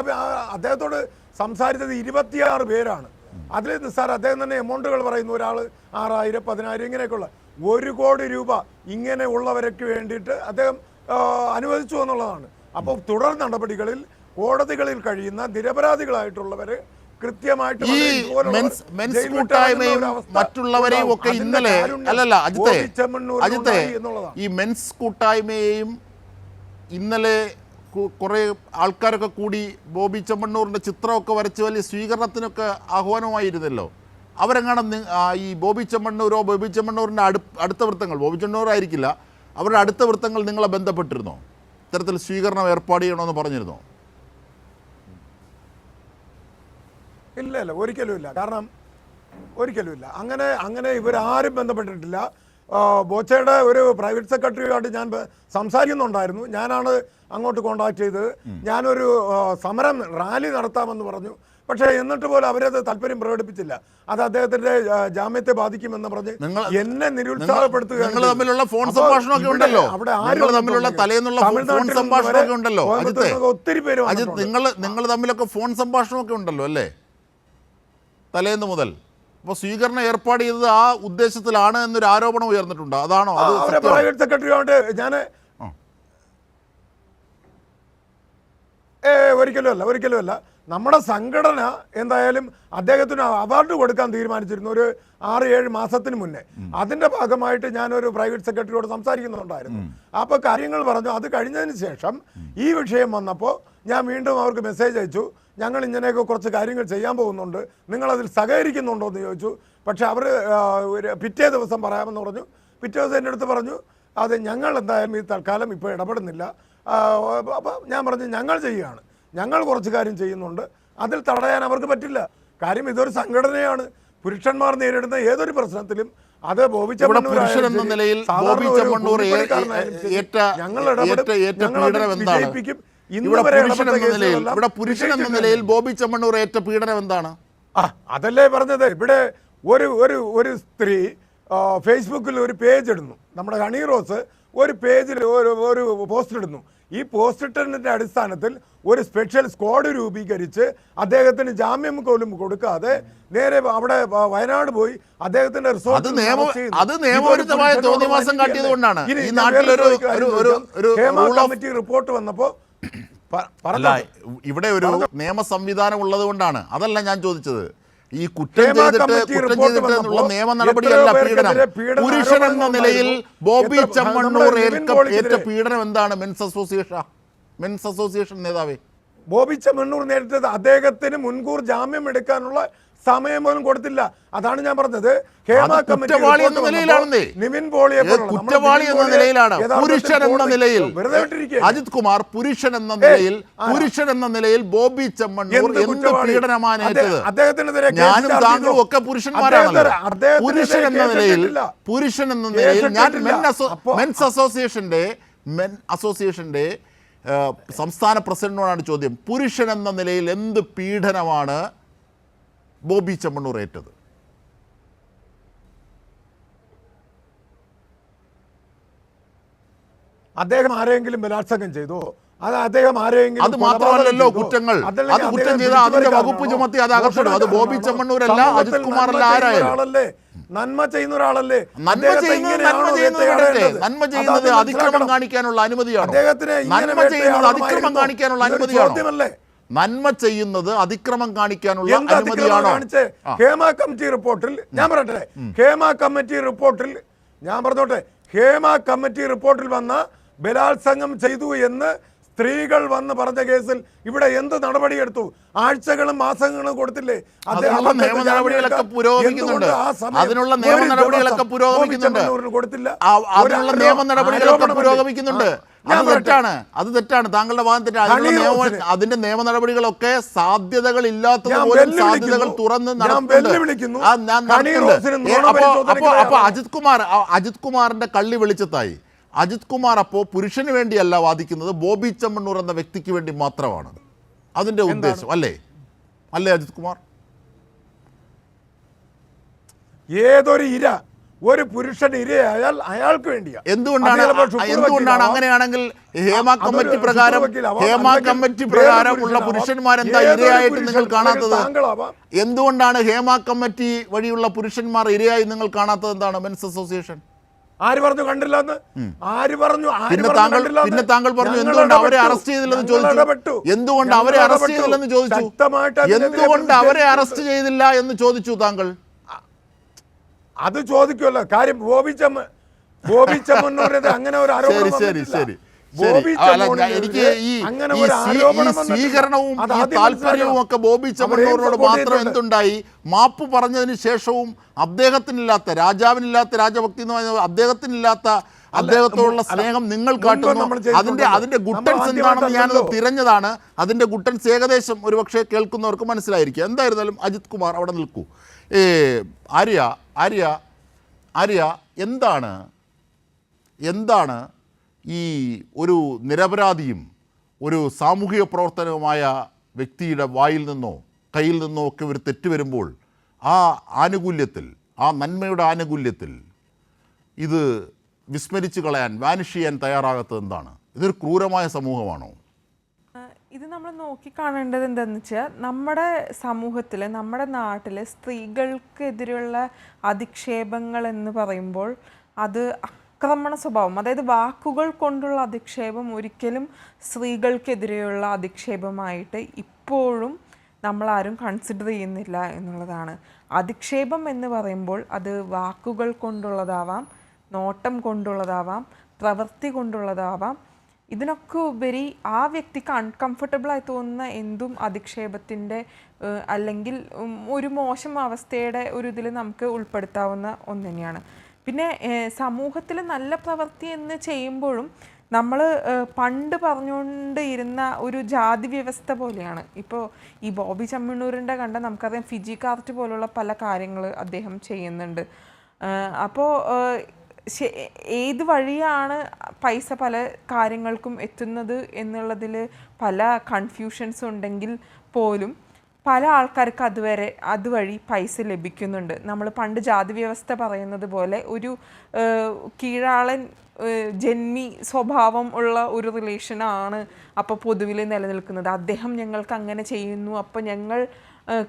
അദ്ദേഹത്തോട് സംസാരിച്ചത് 26 പേരാണ്. അതിൽ നിസ്സാർ അദ്ദേഹം തന്നെ എമൗണ്ടുകൾ പറയുന്നു. ഒരാൾ 6000, 10000 ഇങ്ങനെയൊക്കെയുള്ള 1 കോടി രൂപ ഇങ്ങനെ ഉള്ളവർക്ക് വേണ്ടിയിട്ട് അദ്ദേഹം അനുവദിച്ചു എന്നുള്ളതാണ്. അപ്പോൾ തുടർ നടപടികളിൽ കോടതികളിൽ കഴിയുന്ന നിരപരാധികളായിട്ടുള്ളവർ കൃത്യമായിട്ട് ഈ മെൻസ് കൂട്ടായ്മയും മറ്റുള്ളവരെയും ഒക്കെ ഇന്നലെ അല്ലല്ല അജിത്തെ ഈ മെൻസ് കൂട്ടായ്മയെയും ഇന്നലെ കുറേ ആൾക്കാരൊക്കെ കൂടി ബോബി ചെമ്മണ്ണൂറിൻ്റെ ചിത്രമൊക്കെ വരച്ച് വലിയ സ്വീകരണത്തിനൊക്കെ ആഹ്വാനമായിരുന്നല്ലോ. അവരെങ്ങാനും ഈ ബോബി ചെമ്മണ്ണൂരിൻ്റെ അടുത്ത വൃത്തങ്ങൾ, ബോബി ചെമ്മണ്ണൂർ ആയിരിക്കില്ല, അവരുടെ അടുത്ത വൃത്തങ്ങൾ നിങ്ങളെ ബന്ധപ്പെട്ടിരുന്നോ? ഇത്തരത്തിൽ സ്വീകരണം ഏർപ്പാട് ചെയ്യണമെന്ന് പറഞ്ഞിരുന്നോ? ഇല്ല, ഒരിക്കലുമില്ല. കാരണം ഒരിക്കലുമില്ല, അങ്ങനെ ഇവരാരും ബന്ധപ്പെട്ടിട്ടില്ല. ബോച്ചയുടെ ഒരു പ്രൈവറ്റ് സെക്രട്ടറിയുമായിട്ട് ഞാൻ സംസാരിക്കുന്നുണ്ടായിരുന്നു. ഞാനാണ് അങ്ങോട്ട് കോണ്ടാക്ട് ചെയ്തത്. ഞാനൊരു സമരം റാലി നടത്താമെന്ന് പറഞ്ഞു. പക്ഷേ എന്നിട്ട് പോലും അവരത് താല്പര്യം പ്രകടിപ്പിച്ചില്ല. അത് അദ്ദേഹത്തിന്റെ ജാമ്യത്തെ ബാധിക്കുമെന്ന് പറഞ്ഞ് എന്നെ നിരുത്സാഹപ്പെടുത്തുകയാണ്. നിങ്ങൾ തമ്മിലുള്ള ഫോൺ സംഭാഷണമൊക്കെ ഉണ്ടല്ലോ, ഒത്തിരി പേര് നിങ്ങൾ തമ്മിലൊക്കെ ഫോൺ സംഭാഷണമൊക്കെ ഉണ്ടല്ലോ അല്ലേ, തലേന്ന് മുതൽ. അപ്പോൾ സ്വീകരണം ഏർപ്പാട് ചെയ്തത് ആ ഉദ്ദേശത്തിലാണ് എന്നൊരു ആരോപണം ഉയർന്നിട്ടുണ്ട്. അതാണോ? അത് പ്രൈവറ്റ് സെക്രട്ടറിയോട് ഞാൻ ഒരിക്കലുമല്ല. നമ്മുടെ സംഘടന എന്തായാലും അദ്ദേഹത്തിന് അവാർഡ് കൊടുക്കാൻ തീരുമാനിച്ചിരുന്നു ഒരു 6-7 മാസത്തിന് മുന്നേ. അതിന്റെ ഭാഗമായിട്ട് ഞാനൊരു പ്രൈവറ്റ് സെക്രട്ടറിയോട് സംസാരിക്കുന്നുണ്ടായിരുന്നു. അപ്പോൾ കാര്യങ്ങൾ പറഞ്ഞു. അത് കഴിഞ്ഞതിന് ശേഷം ഈ വിഷയം വന്നപ്പോൾ ഞാൻ വീണ്ടും അവർക്ക് മെസ്സേജ് അയച്ചു. ഞങ്ങൾ ഇങ്ങനെയൊക്കെ കുറച്ച് കാര്യങ്ങൾ ചെയ്യാൻ പോകുന്നുണ്ട്, നിങ്ങളതിൽ സഹകരിക്കുന്നുണ്ടോ എന്ന് ചോദിച്ചു. പക്ഷെ അവർ പിറ്റേ ദിവസം പറയാമെന്ന് പറഞ്ഞു. പിറ്റേ ദിവസം എൻ്റെ അടുത്ത് പറഞ്ഞു അത് ഞങ്ങൾ എന്തായാലും ഈ തൽക്കാലം ഇപ്പോൾ ഇടപെടുന്നില്ല. അപ്പോൾ ഞാൻ പറഞ്ഞു ഞങ്ങൾ ചെയ്യുകയാണ്, ഞങ്ങൾ കുറച്ച് കാര്യം ചെയ്യുന്നുണ്ട്, അതിൽ തടയാൻ അവർക്ക് പറ്റില്ല. കാര്യം ഇതൊരു സംഘടനയാണ്. പുരുഷന്മാർ നേരിടുന്ന ഏതൊരു പ്രശ്നത്തിലും അത് ബോബി ചെമ്മണ്ണൂർ വിജയിപ്പിക്കും. ഇവിടെ പുരുഷൻ എന്ന നിലയിൽ ബോബി ചെമ്മണ്ണൂർ ഏറ്റ പീഡനം എന്താണ്? അതല്ലേ പറഞ്ഞത്. ഇവിടെ ഒരു സ്ത്രീ ഫേസ്ബുക്കിൽ ഒരു പേജ് ഇടുന്നു. നമ്മുടെ ഹണി റോസ് ഒരു പേജിൽ ഒരു പോസ്റ്റ് ഇടുന്നു. ഈ പോസ്റ്റ് ഇട്ടതിൻ്റെ അടിസ്ഥാനത്തിൽ ഒരു സ്പെഷ്യൽ സ്ക്വാഡ് രൂപീകരിച്ച് അദ്ദേഹത്തിന് ജാമ്യം പോലും കൊടുക്കാതെ നേരെ അവിടെ വയനാട് പോയി അദ്ദേഹത്തിന്റെ കമ്മിറ്റി റിപ്പോർട്ട് വന്നപ്പോ ഇവിടെ ഒരു നിയമ സംവിധാനം ഉള്ളത് കൊണ്ടാണ്. അതല്ല ഞാൻ ചോദിച്ചത്. ഈ കുറ്റം ചെയ്തിട്ടുള്ള നിയമ നടപടിയല്ല പീഡനം. പുരുഷൻ എന്ന നിലയിൽ ബോബി ചെമ്മണ്ണൂർ ഏറ്റ പീഡനം എന്താണ്? മെൻസ് അസോസിയേഷൻ നേതാവേ, ബോബി ചെമ്മണ്ണൂർ നേരിട്ടത് അദ്ദേഹത്തിന് മുൻകൂർ ജാമ്യം എടുക്കാനുള്ള സമയം പോലും കൊടുത്തില്ല. അതാണ് ഞാൻ പറഞ്ഞത്. കുറ്റവാളി എന്ന നിലയിലാണെന്നേ, കുറ്റവാളി എന്ന നിലയിലാണ്. പുരുഷൻ എന്ന നിലയിൽ അജിത് കുമാർ പുരുഷൻ എന്ന നിലയിൽ ബോബി ചെമ്മണ്ണൂർ എന്ത് പീഡനമാനേറ്റത്? ഞാനും താങ്കളും ഒക്കെ പുരുഷന്മാരാണല്ലോ. പുരുഷൻ എന്ന നിലയിൽ ഞാൻ മെൻസ് അസോസിയേഷന്റെ സംസ്ഥാന പ്രസിഡന്റിനോടാണ് ചോദ്യം. പുരുഷൻ എന്ന നിലയിൽ എന്ത് പീഡനമാണ് ബോബി ചെമ്മണ്ണൂർ ഏറ്റത്? അദ്ദേഹം ആരെങ്കിലും ബലാത്സംഗം ചെയ്തോ? അത് അദ്ദേഹം ആരെങ്കിലും, അത് മാത്രമല്ലല്ലോ കുറ്റങ്ങൾ. അത് കുറ്റം ചെയ്ത അതിന്റെ വകുപ്പ് ചുമത്തി അത് അകപ്പെടും. അത് ബോബി ചെമ്മണ്ണൂരല്ല, അജിത് കുമാറല്ല, ആരായാലും നന്മ ചെയ്യുന്ന ഒരാളല്ലേ. നന്മ ചെയ്യുന്നത് അതിക്രമം കാണിക്കാനുള്ള അനുമതിയാണോ? നന്മ ചെയ്യുന്നത് അതിക്രമം കാണിക്കാനുള്ള അനുമതിയാണോ? നന്മ ചെയ്യുന്നത് അതിക്രമം കാണിക്കാനുള്ള അനുമതിയാണോ? ഹേമ കമ്മിറ്റി റിപ്പോർട്ടിൽ ഞാൻ പറഞ്ഞോട്ടെ, ഹേമ കമ്മിറ്റി റിപ്പോർട്ടിൽ വന്ന ബലാത്സംഗം ചെയ്തു എന്ന് സ്ത്രീകൾ വന്ന് പറഞ്ഞ കേസിൽ ഇവിടെ എന്ത് നടപടിയെടുത്തു? ആഴ്ചകളും മാസങ്ങളും കൊടുത്തില്ലേ? അതിനുള്ള നിയമ നടപടികളൊക്കെ പുരോഗമിക്കുന്നുണ്ട്. അത് തെറ്റാണ്, അത് തെറ്റാണ്, താങ്കളുടെ വാദം തെറ്റാണ്. അതിന്റെ നിയമ നടപടികളൊക്കെ സാധ്യതകൾ ഇല്ലാത്തത് പോലും സാധ്യതകൾ തുറന്ന് അപ്പൊ അജിത് കുമാറിന്റെ കള്ളി വെളിച്ചത്തായി. അജിത് കുമാർ അപ്പോൾ പുരുഷന് വേണ്ടിയല്ല വാദിക്കുന്നത്, ബോബി ചെമ്മണ്ണൂർ എന്ന വ്യക്തിക്ക് വേണ്ടി മാത്രമാണ് അതിന്റെ ഉദ്ദേശം, അല്ലേ അജിത് കുമാർ? ഏതൊരു ഇര ഒരു പുരുഷൻ ഇരയായാൽ അയാൾക്ക് വേണ്ടിയാ. എന്തുകൊണ്ടാണ് അങ്ങനെയാണെങ്കിൽ ഹേമ കമ്മിറ്റി പ്രകാരം ഉള്ള പുരുഷന്മാരെന്താ ഇരയായിട്ട് നിങ്ങൾ കാണാത്തത്? എന്തുകൊണ്ടാണ് ഹേമ കമ്മിറ്റി വഴിയുള്ള പുരുഷന്മാർ ഇരയായി നിങ്ങൾ കാണാത്തത്? എന്താണ് മെൻസ് അസോസിയേഷൻ? ആര് പറഞ്ഞു കണ്ടില്ലെന്ന്? ആര് പറഞ്ഞു? പിന്നെ താങ്കൾ പറഞ്ഞു എന്തുകൊണ്ട് അവരെ അറസ്റ്റ് ചെയ്തില്ലെന്ന് ചോദിച്ചു. എന്തുകൊണ്ട് അവരെ അറസ്റ്റ് ചെയ്തില്ലെന്ന് ചോദിച്ചു. എന്തുകൊണ്ട് അവരെ അറസ്റ്റ് ചെയ്തില്ല എന്ന് ചോദിച്ചു താങ്കൾ. അത് ചോദിക്കുമല്ലോ. കാര്യം ബോബി ചെമ്മണ്ണൂരിനെതിരെ അങ്ങനെ ഒരു ആരോപണം എനിക്ക് ഈ സ്വീകരണവും താല്പര്യവും ഒക്കെ ബോബി ചെമ്മണ്ണൂരിനോട് മാത്രം എന്തുണ്ടായി? മാപ്പ് പറഞ്ഞതിന് ശേഷവും അദ്ദേഹത്തിനില്ലാത്ത, രാജാവിനില്ലാത്ത രാജഭക്തി എന്ന് പറയുന്നത് അദ്ദേഹത്തിനില്ലാത്ത അദ്ദേഹത്തോടുള്ള സ്നേഹം നിങ്ങൾ കാട്ടുന്നു. അതിന്റെ ഗുട്ടൻസ് എന്താണെന്ന് ഞാനത് തിരഞ്ഞതാണ്. അതിന്റെ ഗുട്ടൻസ് ഏകദേശം ഒരുപക്ഷെ കേൾക്കുന്നവർക്ക് മനസ്സിലായിരിക്കും. എന്തായിരുന്നാലും അജിത് കുമാർ അവിടെ നിൽക്കൂ. ആര്യ എന്താണ് ഈ ഒരു നിരപരാധിയും ഒരു സാമൂഹിക പ്രവർത്തനവുമായ വ്യക്തിയുടെ വായിൽ നിന്നോ കയ്യിൽ നിന്നോ ഒക്കെ ഒരു തെറ്റ് വരുമ്പോൾ ആ ആനുകൂല്യത്തിൽ, ആ നന്മയുടെ ആനുകൂല്യത്തിൽ ഇത് വിസ്മരിച്ച് കളയാൻ, വാനിഷ് ചെയ്യാൻ തയ്യാറാകാത്തത് എന്താണ്? ഇതൊരു ക്രൂരമായ സമൂഹമാണോ? ഇത് നമ്മൾ നോക്കിക്കാണേണ്ടത് എന്താണെന്ന് വെച്ചാൽ, നമ്മുടെ സമൂഹത്തിൽ, നമ്മുടെ നാട്ടിൽ സ്ത്രീകൾക്കെതിരെയുള്ള അധിക്ഷേപങ്ങൾ എന്ന് പറയുമ്പോൾ അത് ആക്രമണ സ്വഭാവം, അതായത് വാക്കുകൾ കൊണ്ടുള്ള അധിക്ഷേപം ഒരിക്കലും സ്ത്രീകൾക്കെതിരെയുള്ള അധിക്ഷേപമായിട്ട് ഇപ്പോഴും നമ്മളാരും കൺസിഡർ ചെയ്യുന്നില്ല എന്നുള്ളതാണ്. അധിക്ഷേപം എന്ന് പറയുമ്പോൾ അത് വാക്കുകൾ കൊണ്ടുള്ളതാവാം, നോട്ടം കൊണ്ടുള്ളതാവാം, പ്രവൃത്തി കൊണ്ടുള്ളതാവാം. ഇതിനൊക്കെ ഉപരി ആ വ്യക്തിക്ക് അൺകംഫർട്ടബിളായി തോന്നുന്ന എന്തും അധിക്ഷേപത്തിൻ്റെ അല്ലെങ്കിൽ ഒരു മോശം അവസ്ഥയുടെ ഒരു ഇതിൽ നമുക്ക് ഉൾപ്പെടുത്താവുന്ന ഒന്ന് തന്നെയാണ്. പിന്നെ സമൂഹത്തിൽ നല്ല പ്രവൃത്തി എന്ന് ചെയ്യുമ്പോഴും നമ്മൾ പണ്ട് പറഞ്ഞുകൊണ്ട് ഇരുന്ന ഒരു ജാതി വ്യവസ്ഥ പോലെയാണ്. ഇപ്പോൾ ഈ ബോബി ചെമ്മണ്ണൂരിൻ്റെ കണ്ട നമുക്കറിയാം, ഫിജി കാർട്ട് പോലുള്ള പല കാര്യങ്ങൾ അദ്ദേഹം ചെയ്യുന്നുണ്ട്. അപ്പോൾ ഏത് വഴിയാണ് പൈസ പല കാര്യങ്ങൾക്കും എത്തുന്നത് എന്നുള്ളതിൽ പല കൺഫ്യൂഷൻസ് ഉണ്ടെങ്കിൽ പോലും പല ആൾക്കാർക്ക് അതുവഴി പൈസ ലഭിക്കുന്നുണ്ട്. നമ്മൾ പണ്ട് ജാതി വ്യവസ്ഥ പറയുന്നത് പോലെ ഒരു കീഴാളൻ ജന്മി സ്വഭാവം ഉള്ള ഒരു റിലേഷനാണ് അപ്പോൾ പൊതുവിൽ നിലനിൽക്കുന്നത്. അദ്ദേഹം ഞങ്ങൾക്ക് അങ്ങനെ ചെയ്യുന്നു, അപ്പോൾ ഞങ്ങൾ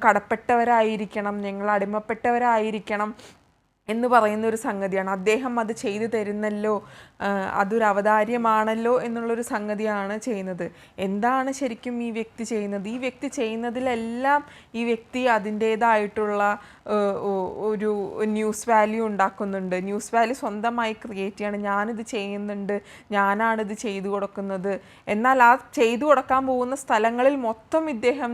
കടപ്പെട്ടവരായിരിക്കണം, ഞങ്ങൾ അടിമപ്പെട്ടവരായിരിക്കണം എന്ന് പറയുന്ന ഒരു സംഗതിയാണ്. അദ്ദേഹം അത് ചെയ്തു തരുന്നല്ലോ, അതൊരു അവതാര്യമാണല്ലോ എന്നുള്ളൊരു സംഗതിയാണ് ചെയ്യുന്നത്. എന്താണ് ശരിക്കും ഈ വ്യക്തി ചെയ്യുന്നത്? ഈ വ്യക്തി ചെയ്യുന്നതിലെല്ലാം ഈ വ്യക്തി അതിൻ്റേതായിട്ടുള്ള ഒരു ന്യൂസ് വാല്യൂ ഉണ്ടാക്കുന്നുണ്ട്. ന്യൂസ് വാല്യൂ സ്വന്തമായി ക്രിയേറ്റ് ചെയ്യാണ്. ഞാനിത് ചെയ്യുന്നുണ്ട്, ഞാനാണിത് ചെയ്തു കൊടുക്കുന്നത്. എന്നാൽ ആ ചെയ്തു കൊടുക്കാൻ പോകുന്ന സ്ഥലങ്ങളിൽ മൊത്തം ഇദ്ദേഹം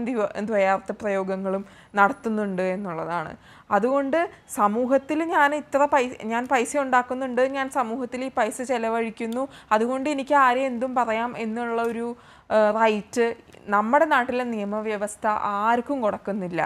ദ്വയാർത്ഥ പ്രയോഗങ്ങളും നടത്തുന്നുണ്ട് എന്നുള്ളതാണ്. അതുകൊണ്ട് സമൂഹത്തിൽ ഞാൻ പൈസ ഉണ്ടാക്കുന്നുണ്ട്, ഞാൻ സമൂഹത്തിൽ ഈ പൈസ ചെലവഴിക്കുന്നു, അതുകൊണ്ട് എനിക്ക് ആരെയും എന്തും പറയാം എന്നുള്ള ഒരു റൈറ്റ് നമ്മുടെ നാട്ടിലെ നിയമവ്യവസ്ഥ ആർക്കും കൊടുക്കുന്നില്ല.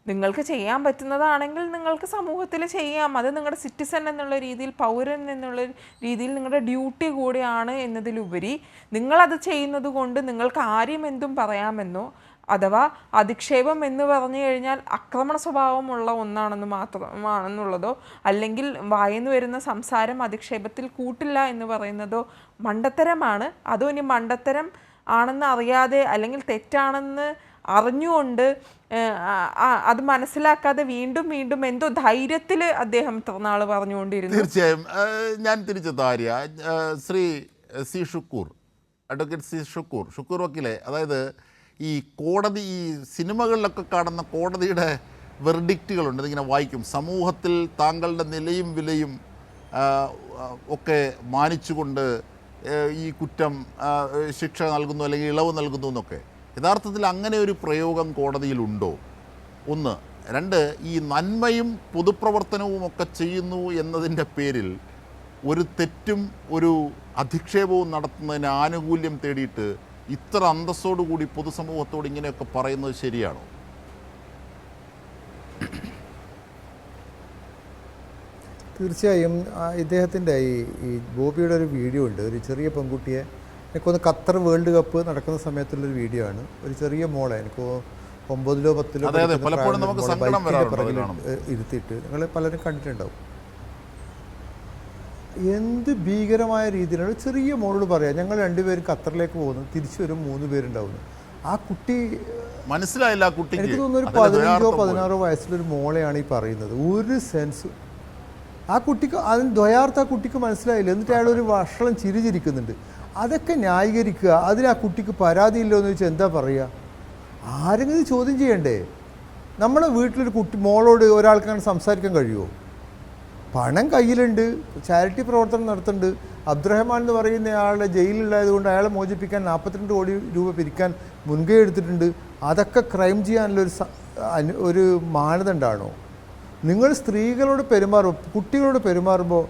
നിങ്ങൾക്ക് ചെയ്യാൻ പറ്റുന്നതാണെങ്കിൽ നിങ്ങൾക്ക് സമൂഹത്തിൽ ചെയ്യാം. അത് നിങ്ങളുടെ സിറ്റിസൺ എന്നുള്ള രീതിയിൽ, പൗരൻ എന്നുള്ള രീതിയിൽ നിങ്ങളുടെ ഡ്യൂട്ടി കൂടിയാണ് എന്നതിലുപരി നിങ്ങളത് ചെയ്യുന്നത് കൊണ്ട് നിങ്ങൾക്ക് ആരെയും എന്തും പറയാമെന്നോ, അഥവാ അധിക്ഷേപം എന്ന് പറഞ്ഞു കഴിഞ്ഞാൽ ആക്രമണ സ്വഭാവമുള്ള ഒന്നാണെന്നുള്ളതോ, അല്ലെങ്കിൽ വായന്നു വരുന്ന സംസാരം അധിക്ഷേപത്തിൽ കൂട്ടില്ല എന്ന് പറയുന്നതോ മണ്ടത്തരമാണ്. അതോ ഇനി മണ്ടത്തരം ആണെന്ന് അറിയാതെ അല്ലെങ്കിൽ തെറ്റാണെന്ന് അറിഞ്ഞുകൊണ്ട് അത് മനസ്സിലാക്കാതെ വീണ്ടും വീണ്ടും എന്തോ ധൈര്യത്തിൽ അദ്ദേഹം ഇത്രനാൾ പറഞ്ഞുകൊണ്ടിരുന്നു. തീർച്ചയായും ഞാൻ തിരിച്ചെത്താര്യ Shri C Shukkur, advocate C Shukkur വക്കീലെ, അതായത് ഈ കോടതി, ഈ സിനിമകളിലൊക്കെ കാണുന്ന കോടതിയുടെ വെർഡിക്റ്റുകളുണ്ട്, ഇതിങ്ങനെ വായിക്കും. സമൂഹത്തിൽ താങ്കളുടെ നിലയും വിലയും ഒക്കെ മാനിച്ചുകൊണ്ട് ഈ കുറ്റം ശിക്ഷ നൽകുന്നു അല്ലെങ്കിൽ ഇളവ് നൽകുന്നു എന്നൊക്കെ. യഥാർത്ഥത്തിൽ അങ്ങനെ ഒരു പ്രയോഗം കോടതിയിലുണ്ടോ? ഒന്ന്. രണ്ട്, ഈ നന്മയും പൊതുപ്രവർത്തനവും ഒക്കെ ചെയ്യുന്നു എന്നതിൻ്റെ പേരിൽ ഒരു തെറ്റും ഒരു അധിക്ഷേപവും നടത്തുന്നതിന് ആനുകൂല്യം തേടിയിട്ട് ഇത്ര അന്തസ്സോടുകൂടി പൊതുസമൂഹത്തോട് ഇങ്ങനെയൊക്കെ പറയുന്നത് ശരിയാണോ? തീർച്ചയായും ഇദ്ദേഹത്തിൻ്റെ ഈ ബോബിയുടെ ഒരു വീഡിയോ ഉണ്ട്. ഒരു ചെറിയ പെൺകുട്ടിയെ, എനിക്കൊന്ന് ഖത്തർ വേൾഡ് കപ്പ് നടക്കുന്ന സമയത്തുള്ളൊരു വീഡിയോ ആണ്. ഒരു ചെറിയ മോളെ, എനിക്ക് 9-ലോ 10-ലോ പിറകിൽ ഇരുത്തിയിട്ട് നിങ്ങൾ പലരും കണ്ടിട്ടുണ്ടാവും. എന്ത് ഭീകരമായ രീതിയിലാണ് ചെറിയ മോളോട് പറയാം, ഞങ്ങൾ 2 പേരും ഖത്തറിലേക്ക് പോകുന്നു, തിരിച്ചു വരും 3 പേരുണ്ടാവുന്നു. ആ കുട്ടി മനസ്സിലായില്ല. എനിക്ക് തോന്നുന്നു ഒരു 15-16 വയസ്സിലൊരു മോളെയാണ് ഈ പറയുന്നത്. ഒരു സെൻസ് ആ കുട്ടിക്ക്, അതിന് ദ്വയാർത്ഥ ആ കുട്ടിക്ക് മനസ്സിലായില്ല. എന്നിട്ട് അയാൾ ഒരു വഷളം ചിരിച്ചിരിക്കുന്നുണ്ട്. അതൊക്കെ ന്യായീകരിക്കുക. അതിന് ആ കുട്ടിക്ക് പരാതിയില്ലോ എന്ന് ചോദിച്ചാൽ എന്താ പറയുക? ആരെങ്കിലും ചോദ്യം ചെയ്യണ്ടേ? നമ്മളെ വീട്ടിലൊരു കുട്ടി മോളോട് ഒരാൾക്ക് അങ്ങനെ സംസാരിക്കാൻ കഴിയുമോ? പണം കയ്യിലുണ്ട്, ചാരിറ്റി പ്രവർത്തനം നടത്തുന്നുണ്ട്. അബ്ദുറഹ്മാൻ എന്ന് പറയുന്ന ആളുടെ ജയിലിലുള്ളതുകൊണ്ട് അയാളെ മോചിപ്പിക്കാൻ 42 കോടി രൂപ പിരിക്കാൻ മുൻകൈ എടുത്തിട്ടുണ്ട്. അതൊക്കെ ക്രൈം ചെയ്യാനുള്ള ഒരു മാനദണ്ഡമാണോ? നിങ്ങൾ സ്ത്രീകളോട് കുട്ടികളോട് പെരുമാറുമ്പോൾ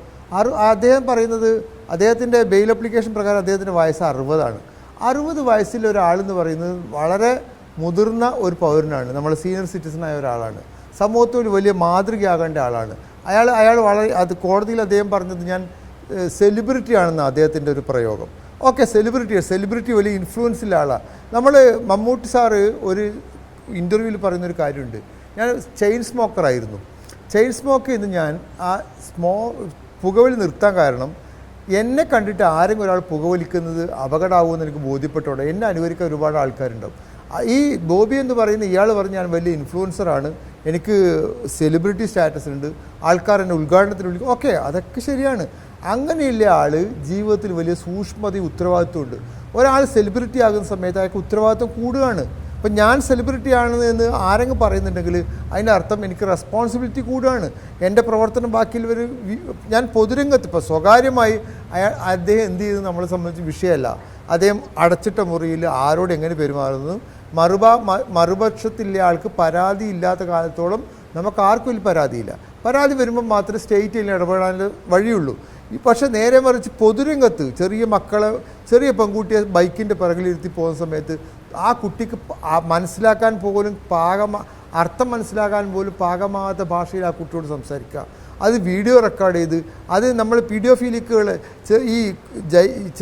അദ്ദേഹം പറയുന്നത്, അദ്ദേഹത്തിൻ്റെ ബെയിൽ അപ്ലിക്കേഷൻ പ്രകാരം അദ്ദേഹത്തിൻ്റെ വയസ്സ് 60 60 വയസ്സിൽ ഒരാളെന്ന് പറയുന്നത് വളരെ മുതിർന്ന ഒരു പൗരനാണ്. നമ്മൾ സീനിയർ സിറ്റിസണായ ഒരാളാണ്. സമൂഹത്തിൽ വലിയ മാതൃകയാകേണ്ട ആളാണ്. അയാൾ വളരെ, അത് കോടതിയിൽ അദ്ദേഹം പറഞ്ഞത് ഞാൻ സെലിബ്രിറ്റി ആണെന്ന് അദ്ദേഹത്തിൻ്റെ ഒരു പ്രയോഗം. ഓക്കെ, സെലിബ്രിറ്റി വലിയ ഇൻഫ്ലുവൻസുള്ള ആളാണ്. നമ്മൾ മമ്മൂട്ടി സാറ് ഒരു ഇൻ്റർവ്യൂവിൽ പറയുന്നൊരു കാര്യമുണ്ട്, ഞാൻ ചെയിൻ സ്മോക്കറായിരുന്നു. ചെയിൻ സ്മോക്ക് ചെയ്ത് ഞാൻ ആ പുകവലി നിർത്താൻ കാരണം എന്നെ കണ്ടിട്ട് ആരെങ്കിലും ഒരാൾ പുകവലിക്കുന്നത് അപകടമാകുമെന്ന് എനിക്ക് ബോധ്യപ്പെട്ടോടെ എന്നെ അനുകരിക്കാൻ ഒരുപാട് ആൾക്കാരുണ്ടാവും. ഈ ബോബി എന്ന് പറയുന്ന ഇയാൾ പറഞ്ഞ് ഞാൻ വലിയ ഇൻഫ്ലുവൻസറാണ്, എനിക്ക് സെലിബ്രിറ്റി സ്റ്റാറ്റസ് ഉണ്ട്, ആൾക്കാർ എന്നെ ഉദ്ഘാടനത്തിന് വിളിക്കും. ഓക്കെ, അതൊക്കെ ശരിയാണ്. അങ്ങനെയുള്ള ആൾ ജീവിതത്തിൽ വലിയ സൂക്ഷ്മതയും ഉത്തരവാദിത്വമുണ്ട്. ഒരാൾ സെലിബ്രിറ്റി ആകുന്ന സമയത്ത് അയാൾക്ക് ഉത്തരവാദിത്വം കൂടുകയാണ്. അപ്പം ഞാൻ സെലിബ്രിറ്റി ആണെന്ന് ആരെങ്കിലും പറയുന്നുണ്ടെങ്കിൽ അതിൻ്റെ അർത്ഥം എനിക്ക് റെസ്പോൺസിബിലിറ്റി കൂടുകയാണ്. എൻ്റെ പ്രവർത്തനം ബാക്കിയുള്ളവർ, ഞാൻ പൊതുരംഗത്ത് ഇപ്പോൾ സ്വകാര്യമായി അദ്ദേഹം എന്ത് ചെയ്ത് നമ്മളെ സംബന്ധിച്ച് വിഷയമല്ല. അദ്ദേഹം അടച്ചിട്ട മുറിയിൽ ആരോട് എങ്ങനെ പെരുമാറുന്നു, മറുപക്ഷത്തിലെ ആൾക്ക് പരാതി ഇല്ലാത്ത കാലത്തോളം നമുക്ക് ആർക്കും പരാതിയില്ല. പരാതി വരുമ്പോൾ മാത്രമേ സ്റ്റേറ്റിൽ ഇടപെടാൻ വഴിയുള്ളൂ. പക്ഷേ നേരെ മറിച്ച് പൊതുരംഗത്ത് ചെറിയ പെൺകുട്ടിയെ ബൈക്കിൻ്റെ പിറകിലിരുത്തി പോകുന്ന സമയത്ത് ആ കുട്ടിക്ക് മനസ്സിലാക്കാൻ പോലും അർത്ഥം മനസ്സിലാക്കാൻ പോലും പാകമാകാത്ത ഭാഷയിൽ ആ കുട്ടിയോട് സംസാരിക്കുക, അത് വീഡിയോ റെക്കോർഡ് ചെയ്ത്, അത് നമ്മൾ പീഡിയോഫീലിക്കുകൾ, ഈ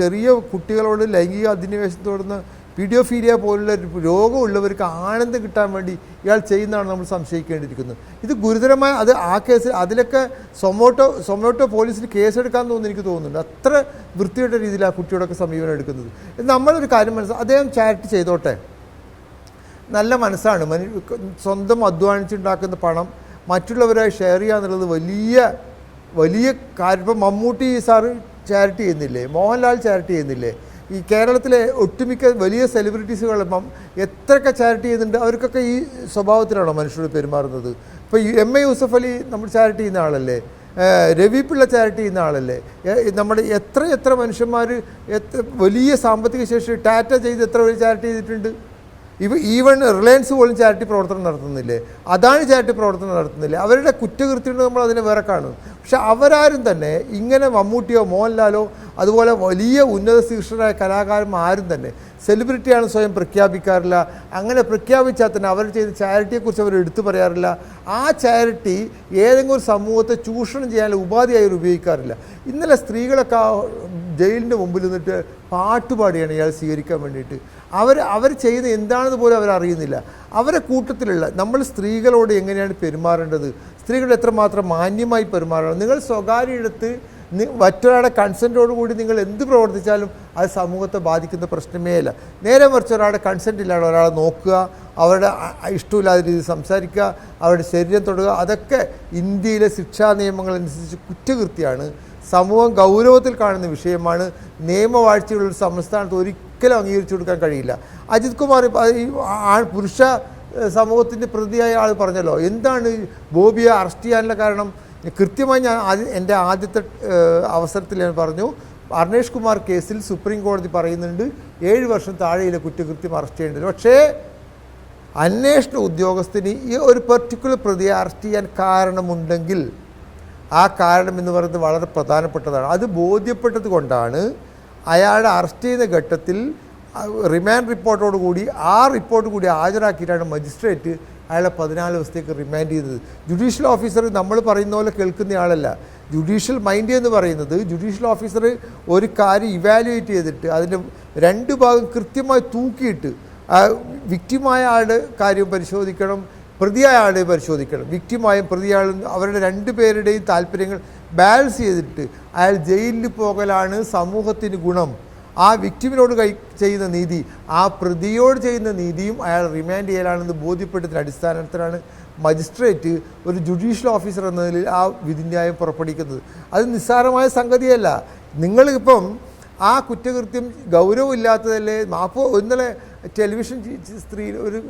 ചെറിയ കുട്ടികളോട് ലൈംഗിക അധിനിവേശത്തോടുന്ന പീഡിയോഫീലിയ പോലുള്ള രോഗമുള്ളവർക്ക് ആനന്ദം കിട്ടാൻ വേണ്ടി ഇയാൾ ചെയ്യുന്നതാണ് നമ്മൾ സംശയിക്കേണ്ടിയിരിക്കുന്നത്. ഇത് ഗുരുതരമായ, ആ കേസ് അതിലൊക്കെ സൊമോട്ടോ പോലീസിന് കേസെടുക്കാൻ തോന്നുന്നു എനിക്ക് തോന്നുന്നുണ്ട്. അത്ര വൃത്തിയുടെ രീതിയിൽ ആ കുട്ടിയോടൊക്കെ സമീപനം എടുക്കുന്നത്. നമ്മളൊരു കാര്യം അദ്ദേഹം ചാരിറ്റി ചെയ്തോട്ടെ, നല്ല മനസ്സാണ്. സ്വന്തം അധ്വാനിച്ചുണ്ടാക്കുന്ന പണം മറ്റുള്ളവരായി ഷെയർ ചെയ്യുക എന്നുള്ളത് വലിയ കാര്യം. ഇപ്പം മമ്മൂട്ടി സാറ് ചാരിറ്റി ചെയ്യുന്നില്ലേ, മോഹൻലാൽ ചാരിറ്റി ചെയ്യുന്നില്ലേ, ഈ കേരളത്തിലെ ഒട്ടുമിക്ക വലിയ സെലിബ്രിറ്റീസുകൾ എത്രയൊക്കെ ചാരിറ്റി ചെയ്യുന്നുണ്ട്. അവർക്കൊക്കെ ഈ സ്വഭാവത്തിലാണോ മനുഷ്യരോട് പെരുമാറുന്നത്? ഇപ്പോൾ MA യൂസഫ് അലി നമ്മൾ ചാരിറ്റി ചെയ്യുന്ന ആളല്ലേ, രവി പിള്ള ചാരിറ്റി ചെയ്യുന്ന ആളല്ലേ, നമ്മുടെ എത്ര മനുഷ്യന്മാർ വലിയ സാമ്പത്തിക ശേഷി ടാറ്റ ചെയ്ത് എത്ര പേര് ചാരിറ്റി ചെയ്തിട്ടുണ്ട്. ഈവൻ റിലയൻസ് പോലും ചാരിറ്റി പ്രവർത്തനം നടത്തുന്നില്ലേ, അദാനി ചാരിറ്റി പ്രവർത്തനം നടത്തുന്നില്ലേ. അവരുടെ കുറ്റകൃത്യങ്ങൾ നമ്മൾ അതിനെ വേറെ കാണുന്നു. പക്ഷെ അവരാരും തന്നെ ഇങ്ങനെ മമ്മൂട്ടിയോ മോഹൻലാലോ അതുപോലെ വലിയ ഉന്നത ശീർഷരായ കലാകാരന്മാരും തന്നെ സെലിബ്രിറ്റിയാണ് സ്വയം പ്രഖ്യാപിക്കാറില്ല. അങ്ങനെ പ്രഖ്യാപിച്ചാൽ തന്നെ അവർ ചെയ്ത ചാരിറ്റിയെക്കുറിച്ച് അവർ എടുത്തു പറയാറില്ല. ആ ചാരിറ്റി ഏതെങ്കിലും ഒരു സമൂഹത്തെ ചൂഷണം ചെയ്യാനുള്ള ഉപാധിയായി അവർ ഉപയോഗിക്കാറില്ല. ഇന്നലെ സ്ത്രീകളൊക്കെ ജയിലിൻ്റെ മുമ്പിൽ നിന്നിട്ട് പാട്ടുപാടിയാണ് ഇയാൾ സ്വീകരിക്കാൻ വേണ്ടിയിട്ട്. അവർ ചെയ്യുന്ന എന്താണെന്ന് പോലും അവരറിയുന്നില്ല. അവരെ കൂട്ടത്തിലുള്ള നമ്മൾ സ്ത്രീകളോട് എങ്ങനെയാണ് പെരുമാറേണ്ടത്, സ്ത്രീകളോട് എത്രമാത്രം മാന്യമായി പെരുമാറണം. നിങ്ങൾ സ്വകാര്യ ഇടത്ത് മറ്റൊരാളുടെ കൺസെൻറ്റോടുകൂടി നിങ്ങൾ എന്ത് പ്രവർത്തിച്ചാലും അത് സമൂഹത്തെ ബാധിക്കുന്ന പ്രശ്നമേ അല്ല. നേരെ മറിച്ച് ഒരാളുടെ കൺസെൻറ്റ് ഇല്ലാതെ ഒരാളെ നോക്കുക, അവരുടെ ഇഷ്ടമില്ലാത്ത രീതിയിൽ സംസാരിക്കുക, അവരുടെ ശരീരം തൊടുക, അതൊക്കെ ഇന്ത്യയിലെ ശിക്ഷാ നിയമങ്ങളനുസരിച്ച് കുറ്റകൃത്യമാണ്. സമൂഹം ഗൗരവത്തിൽ കാണുന്ന വിഷയമാണ്. നിയമവാഴ്ചയുള്ള സംസ്ഥാനത്ത് ഒരിക്കലും അംഗീകരിച്ചു കൊടുക്കാൻ കഴിയില്ല. അജിത് കുമാർ പുരുഷ സമൂഹത്തിൻ്റെ പ്രതിയായ ആൾ പറഞ്ഞല്ലോ, എന്താണ് ബോബിയെ അറസ്റ്റ് ചെയ്യാനുള്ള കാരണം? കൃത്യമായി ഞാൻ എൻ്റെ ആദ്യത്തെ അവസരത്തിൽ ഞാൻ പറഞ്ഞു, അർണേഷ് കുമാർ കേസിൽ സുപ്രീം കോടതി പറയുന്നുണ്ട് 7 വർഷം താഴെയിലെ കുറ്റകൃത്യം അറസ്റ്റ് ചെയ്യേണ്ടത്. പക്ഷേ അന്വേഷണ ഉദ്യോഗസ്ഥന് ഈ ഒരു പെർട്ടിക്കുലർ പ്രതിയെ അറസ്റ്റ് ചെയ്യാൻ കാരണമുണ്ടെങ്കിൽ ആ കാരണം എന്ന് പറയുന്നത് വളരെ പ്രധാനപ്പെട്ടതാണ്. അത് ബോധ്യപ്പെട്ടത് കൊണ്ടാണ് അയാളെ അറസ്റ്റ് ചെയ്യുന്ന ഘട്ടത്തിൽ റിമാൻഡ് റിപ്പോർട്ടോട് കൂടി ആ റിപ്പോർട്ട് കൂടി ഹാജരാക്കിയിട്ടാണ് മജിസ്ട്രേറ്റ് അയാളെ 14 ദിവസത്തേക്ക് റിമാൻഡ് ചെയ്തത്. ജുഡീഷ്യൽ ഓഫീസർ നമ്മൾ പറയുന്ന പോലെ കേൾക്കുന്നയാളല്ല. ജുഡീഷ്യൽ മൈൻഡ് എന്ന് പറയുന്നത് ജുഡീഷ്യൽ ഓഫീസർ ഒരു കാര്യം ഇവാലുവേറ്റ് ചെയ്തിട്ട് അതിൻ്റെ 2 ഭാഗം കൃത്യമായി തൂക്കിയിട്ട് വിക്റ്റിമായ ആളുടെ കാര്യം പരിശോധിക്കണം, പ്രതിയായ ആളെ പരിശോധിക്കണം. വിക്റ്റിമായും പ്രതിയാളും അവരുടെ 2 പേരുടെയും താല്പര്യങ്ങൾ ബാലൻസ് ചെയ്തിട്ട് അയാൾ ജയിലിൽ പോകലാണ് സമൂഹത്തിന് ഗുണം. ആ വിക്റ്റിമിനോട് ചെയ്യുന്ന നീതി ആ പ്രതിയോട് ചെയ്യുന്ന നീതിയും അയാൾ റിമാൻഡ് ചെയ്യലാണെന്ന് ബോധ്യപ്പെട്ടതിൻ്റെ അടിസ്ഥാനത്തിലാണ് മജിസ്ട്രേറ്റ് ഒരു ജുഡീഷ്യൽ ഓഫീസർ എന്ന നിലയിൽ ആ വിധിന്യായം പുറപ്പെടുവിക്കുന്നത്. അത് നിസ്സാരമായ സംഗതിയല്ല. നിങ്ങളിപ്പം ആ കുറ്റകൃത്യം ഗൗരവമില്ലാത്തതല്ലേ? അപ്പോൾ ഇന്നലെ ടെലിവിഷൻ സ്ത്രീ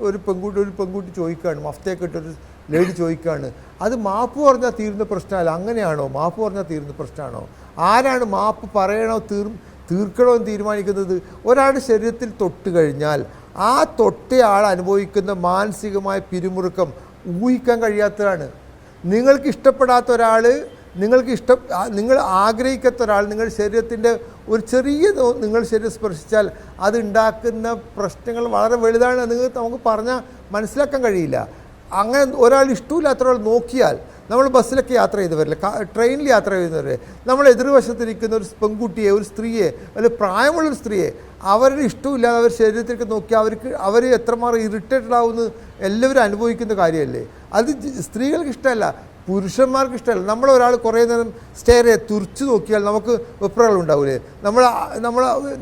ഒരു പെൺകുട്ടി ചോദിക്കുകയാണ്, മഫ്തയൊക്കെ ഇട്ടൊരു ലേഡി ചോദിക്കുകയാണ്, അത് മാപ്പ് പറഞ്ഞാൽ തീരുന്ന പ്രശ്നമല്ല. അങ്ങനെയാണോ? മാപ്പ് പറഞ്ഞാൽ തീരുന്ന പ്രശ്നമാണോ? ആരാണ് മാപ്പ് പറയണോ തീർക്കണോ എന്ന് തീരുമാനിക്കുന്നത്? ഒരാളുടെ ശരീരത്തിൽ തൊട്ട് കഴിഞ്ഞാൽ ആ തൊട്ടയാൾ അനുഭവിക്കുന്ന മാനസികമായ പിരിമുറുക്കം ഊഹിക്കാൻ കഴിയാത്തതാണ്. നിങ്ങൾക്ക് ഇഷ്ടപ്പെടാത്ത ഒരാൾ, നിങ്ങൾ ആഗ്രഹിക്കാത്ത ഒരാൾ നിങ്ങളുടെ ശരീരത്തിൻ്റെ ഒരു ചെറിയ നിങ്ങളുടെ ശരീരം സ്പർശിച്ചാൽ അത് ഉണ്ടാക്കുന്ന പ്രശ്നങ്ങൾ വളരെ വലുതാണ്. നമുക്ക് പറഞ്ഞാൽ മനസ്സിലാക്കാൻ കഴിയില്ല. അങ്ങനെ ഒരാൾ ഇഷ്ടമില്ലാത്ത ഒരാൾ നോക്കിയാൽ, നമ്മൾ ബസ്സിലൊക്കെ യാത്ര ചെയ്തവരല്ലേ, ട്രെയിനിൽ യാത്ര ചെയ്യുന്നവരെ, നമ്മൾ എതിർവശത്തിരിക്കുന്ന ഒരു പെൺകുട്ടിയെ, ഒരു സ്ത്രീയെ, അല്ലെങ്കിൽ പ്രായമുള്ളൊരു സ്ത്രീയെ അവരുടെ ഇഷ്ടമില്ലാതെ അവർ ശരീരത്തിലേക്ക് നോക്കിയാൽ അവർ എത്രമാത്രം ഇറിറ്റേറ്റഡ് ആവുമെന്ന് എല്ലാവരും അനുഭവിക്കുന്ന കാര്യമല്ലേ. അത് സ്ത്രീകൾക്ക് ഇഷ്ടമല്ല, പുരുഷന്മാർക്ക് ഇഷ്ടമല്ല. നമ്മളൊരാൾ കുറേ നേരം സ്റ്റെയർ തുറച്ചു നോക്കിയാൽ നമുക്ക് വെപ്രകൾ ഉണ്ടാവില്ലേ,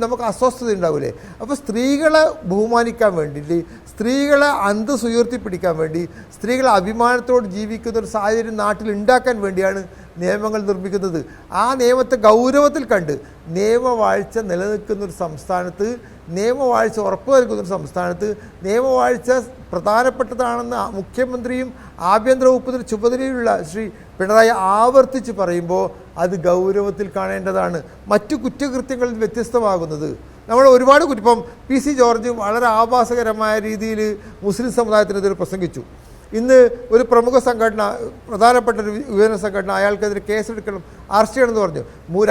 നമുക്ക് അസ്വസ്ഥത ഉണ്ടാവില്ലേ. അപ്പോൾ സ്ത്രീകളെ ബഹുമാനിക്കാൻ വേണ്ടിയിട്ട്, സ്ത്രീകളെ അന്തസ്സ് ഉയർത്തിപ്പിടിക്കാൻ വേണ്ടി, സ്ത്രീകളെ അഭിമാനത്തോട് ജീവിക്കുന്ന ഒരു സാഹചര്യം നാട്ടിൽ ഉണ്ടാക്കാൻ വേണ്ടിയാണ് നിയമങ്ങൾ നിർമ്മിക്കുന്നത്. ആ നിയമത്തെ ഗൗരവത്തിൽ കണ്ട് നിയമവാഴ്ച നിലനിൽക്കുന്ന ഒരു സംസ്ഥാനത്ത്, നിയമവാഴ്ച ഉറപ്പു നൽകുന്നൊരു സംസ്ഥാനത്ത് നിയമവാഴ്ച പ്രധാനപ്പെട്ടതാണെന്ന് മുഖ്യമന്ത്രിയും ആഭ്യന്തര വകുപ്പിന് ചുമതലയുള്ള ശ്രീ പിണറായി ആവർത്തിച്ച് പറയുമ്പോൾ അത് ഗൗരവത്തിൽ കാണേണ്ടതാണ്. മറ്റു കുറ്റകൃത്യങ്ങളിൽ വ്യത്യസ്തമാകുന്നത് നമ്മൾ ഒരുപാട് ഇപ്പം PC ജോർജ് വളരെ ആഭാസകരമായ രീതിയിൽ മുസ്ലിം സമുദായത്തിനെതിരെ പ്രസംഗിച്ചു. ഇന്ന് ഒരു പ്രമുഖ സംഘടന, പ്രധാനപ്പെട്ട ഒരു യുവജന സംഘടന അയാൾക്കെതിരെ കേസെടുക്കണം, അറസ്റ്റ് ചെയ്യണമെന്ന് പറഞ്ഞു.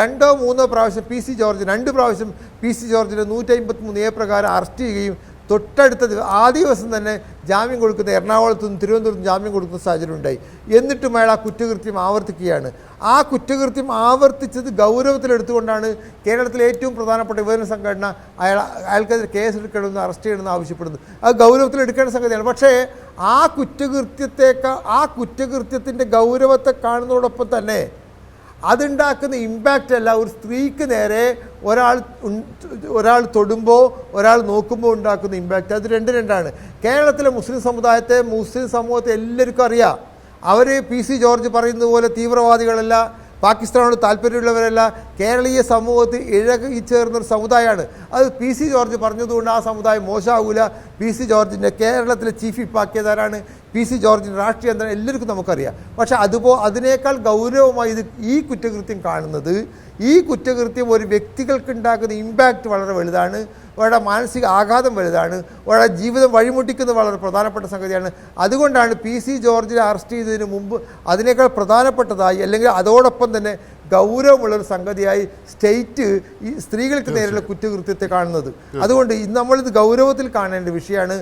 2 or 3 പ്രാവശ്യം PC ജോർജ് 2 പ്രാവശ്യം PC ജോർജിനെ 153A പ്രകാരം അറസ്റ്റ് ചെയ്യുകയും തൊട്ടടുത്ത ആ ദിവസം തന്നെ ജാമ്യം കൊടുക്കുന്ന, എറണാകുളത്തു നിന്നും തിരുവനന്തപുരത്തും ജാമ്യം കൊടുക്കുന്ന സാഹചര്യം ഉണ്ടായി. എന്നിട്ടും അയാൾ ആ കുറ്റകൃത്യം ആവർത്തിക്കുകയാണ്. ആ കുറ്റകൃത്യം ആവർത്തിച്ചത് ഗൗരവത്തിലെടുത്തുകൊണ്ടാണ് കേരളത്തിലെ ഏറ്റവും പ്രധാനപ്പെട്ട യുവജന സംഘടന അയാൾക്കെതിരെ കേസെടുക്കണമെന്ന്, അറസ്റ്റ് ചെയ്യണമെന്ന് ആവശ്യപ്പെടുന്നത്. അത് ഗൗരവത്തിലെടുക്കേണ്ട സംഗതിയാണ്. പക്ഷേ ആ കുറ്റകൃത്യത്തിൻ്റെ ഗൗരവത്തെ കാണുന്നതോടൊപ്പം തന്നെ അതുണ്ടാക്കുന്ന ഇമ്പാക്റ്റ് അല്ല, ഒരു സ്ത്രീക്ക് നേരെ ഒരാൾ തൊടുമ്പോൾ, ഒരാൾ നോക്കുമ്പോൾ ഉണ്ടാക്കുന്ന ഇമ്പാക്റ്റ്, അത് രണ്ടാണ്. കേരളത്തിലെ മുസ്ലിം സമൂഹത്തെ എല്ലാവർക്കും അറിയാം. അവർ PC ജോർജ് പറയുന്നത് പോലെ തീവ്രവാദികളല്ല, പാകിസ്ഥാനോട് താല്പര്യമുള്ളവരല്ല, കേരളീയ സമൂഹത്തിൽ ഇഴകി ചേർന്നൊരു സമുദായമാണ്. അത് PC ജോർജ് പറഞ്ഞതുകൊണ്ട് ആ സമുദായം മോശമാകില്ല. PC ജോർജിൻ്റെ കേരളത്തിലെ ചീഫ് വിപ്പാക്കിയതാരാണ്, PC ജോർജിൻ്റെ രാഷ്ട്രീയം എന്താണ് എല്ലാവർക്കും നമുക്കറിയാം. പക്ഷേ അതിനേക്കാൾ ഗൗരവമായി ഈ കുറ്റകൃത്യം കാണുന്നത്, ഈ കുറ്റകൃത്യം ഒരു വ്യക്തികൾക്ക് ഉണ്ടാക്കുന്ന ഇമ്പാക്റ്റ് വളരെ വലുതാണ്, അവരുടെ മാനസിക ആഘാതം വലുതാണ്, അവരുടെ ജീവിതം വഴിമുട്ടിക്കുന്നത് വളരെ പ്രധാനപ്പെട്ട സംഗതിയാണ്. അതുകൊണ്ടാണ് PC ജോർജിനെ അറസ്റ്റ് ചെയ്തതിന് മുമ്പ് അതിനേക്കാൾ പ്രധാനപ്പെട്ടതായി, അല്ലെങ്കിൽ അതോടൊപ്പം തന്നെ ഗൗരവമുള്ളൊരു സംഗതിയായി സ്റ്റേറ്റ് ഈ സ്ത്രീകൾക്ക് നേരെയുള്ള കുറ്റകൃത്യത്തെ കാണുന്നത്. അതുകൊണ്ട് നമ്മളിത് ഗൗരവത്തിൽ കാണേണ്ട വിഷയമാണ്.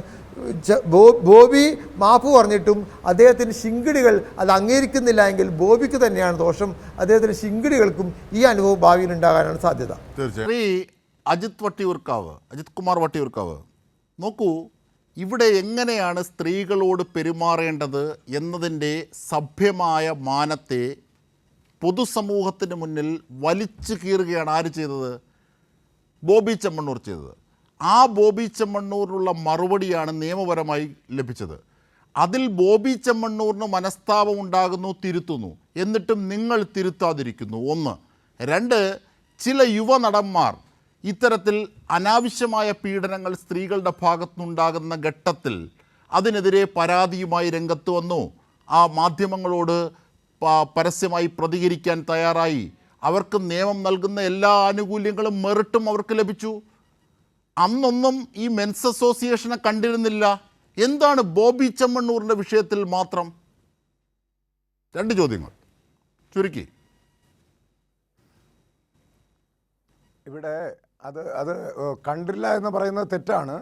ബോബി മാപ്പ് പറഞ്ഞിട്ടും അദ്ദേഹത്തിൻ്റെ ശിങ്കിടികൾ അത് അംഗീകരിക്കുന്നില്ല എങ്കിൽ ബോബിക്ക് തന്നെയാണ് ദോഷം, അദ്ദേഹത്തിൻ്റെ ശിങ്കിടികൾക്കും ഈ അനുഭവം ഭാവിയിൽ ഉണ്ടാകാനാണ് സാധ്യത. തീർച്ചയായും. അജിത് കുമാർ വട്ടിയൂർക്കാവ്, നോക്കൂ, ഇവിടെ എങ്ങനെയാണ് സ്ത്രീകളോട് പെരുമാറേണ്ടത് എന്നതിൻ്റെ സഭ്യമായ മാനത്തെ പൊതുസമൂഹത്തിന് മുന്നിൽ വലിച്ചു കീറുകയാണ് ആര് ചെയ്തത്? ബോബി ചെമ്മണ്ണൂർ ചെയ്തത്. ആ ബോബി ചെമ്മണ്ണൂരിനുള്ള മറുപടിയാണ് നിയമപരമായി ലഭിച്ചത്. അതിൽ ബോബി ചെമ്മണ്ണൂരിന് മനസ്താപം ഉണ്ടാകുന്നു, തിരുത്തുന്നു. എന്നിട്ടും നിങ്ങൾ തിരുത്താതിരിക്കുന്നു. 1. 2, ചില യുവനടന്മാർ ഇത്തരത്തിൽ അനാവശ്യമായ പീഡനങ്ങൾ സ്ത്രീകളുടെ ഭാഗത്തുനിന്നുണ്ടാകുന്ന ഘട്ടത്തിൽ അതിനെതിരെ പരാതിയുമായി രംഗത്ത് വന്നു. ആ മാധ്യമങ്ങളോട് പരസ്യമായി പ്രതികരിക്കാൻ തയ്യാറായി. അവർക്ക് നിയമം നൽകുന്ന എല്ലാ ആനുകൂല്യങ്ങളും മെറിറ്റും അവർക്ക് ലഭിച്ചു. അന്നൊന്നും ഈ മെൻസ് അസോസിയേഷനെ കണ്ടിരുന്നില്ല. എന്താണ് ബോബി ചെമ്മണ്ണൂറിൻ്റെ വിഷയത്തിൽ മാത്രം? 2 ചോദ്യങ്ങൾ. ചുരുക്കി. ഇവിടെ അത് കണ്ടില്ല എന്ന് പറയുന്നത് തെറ്റാണ്.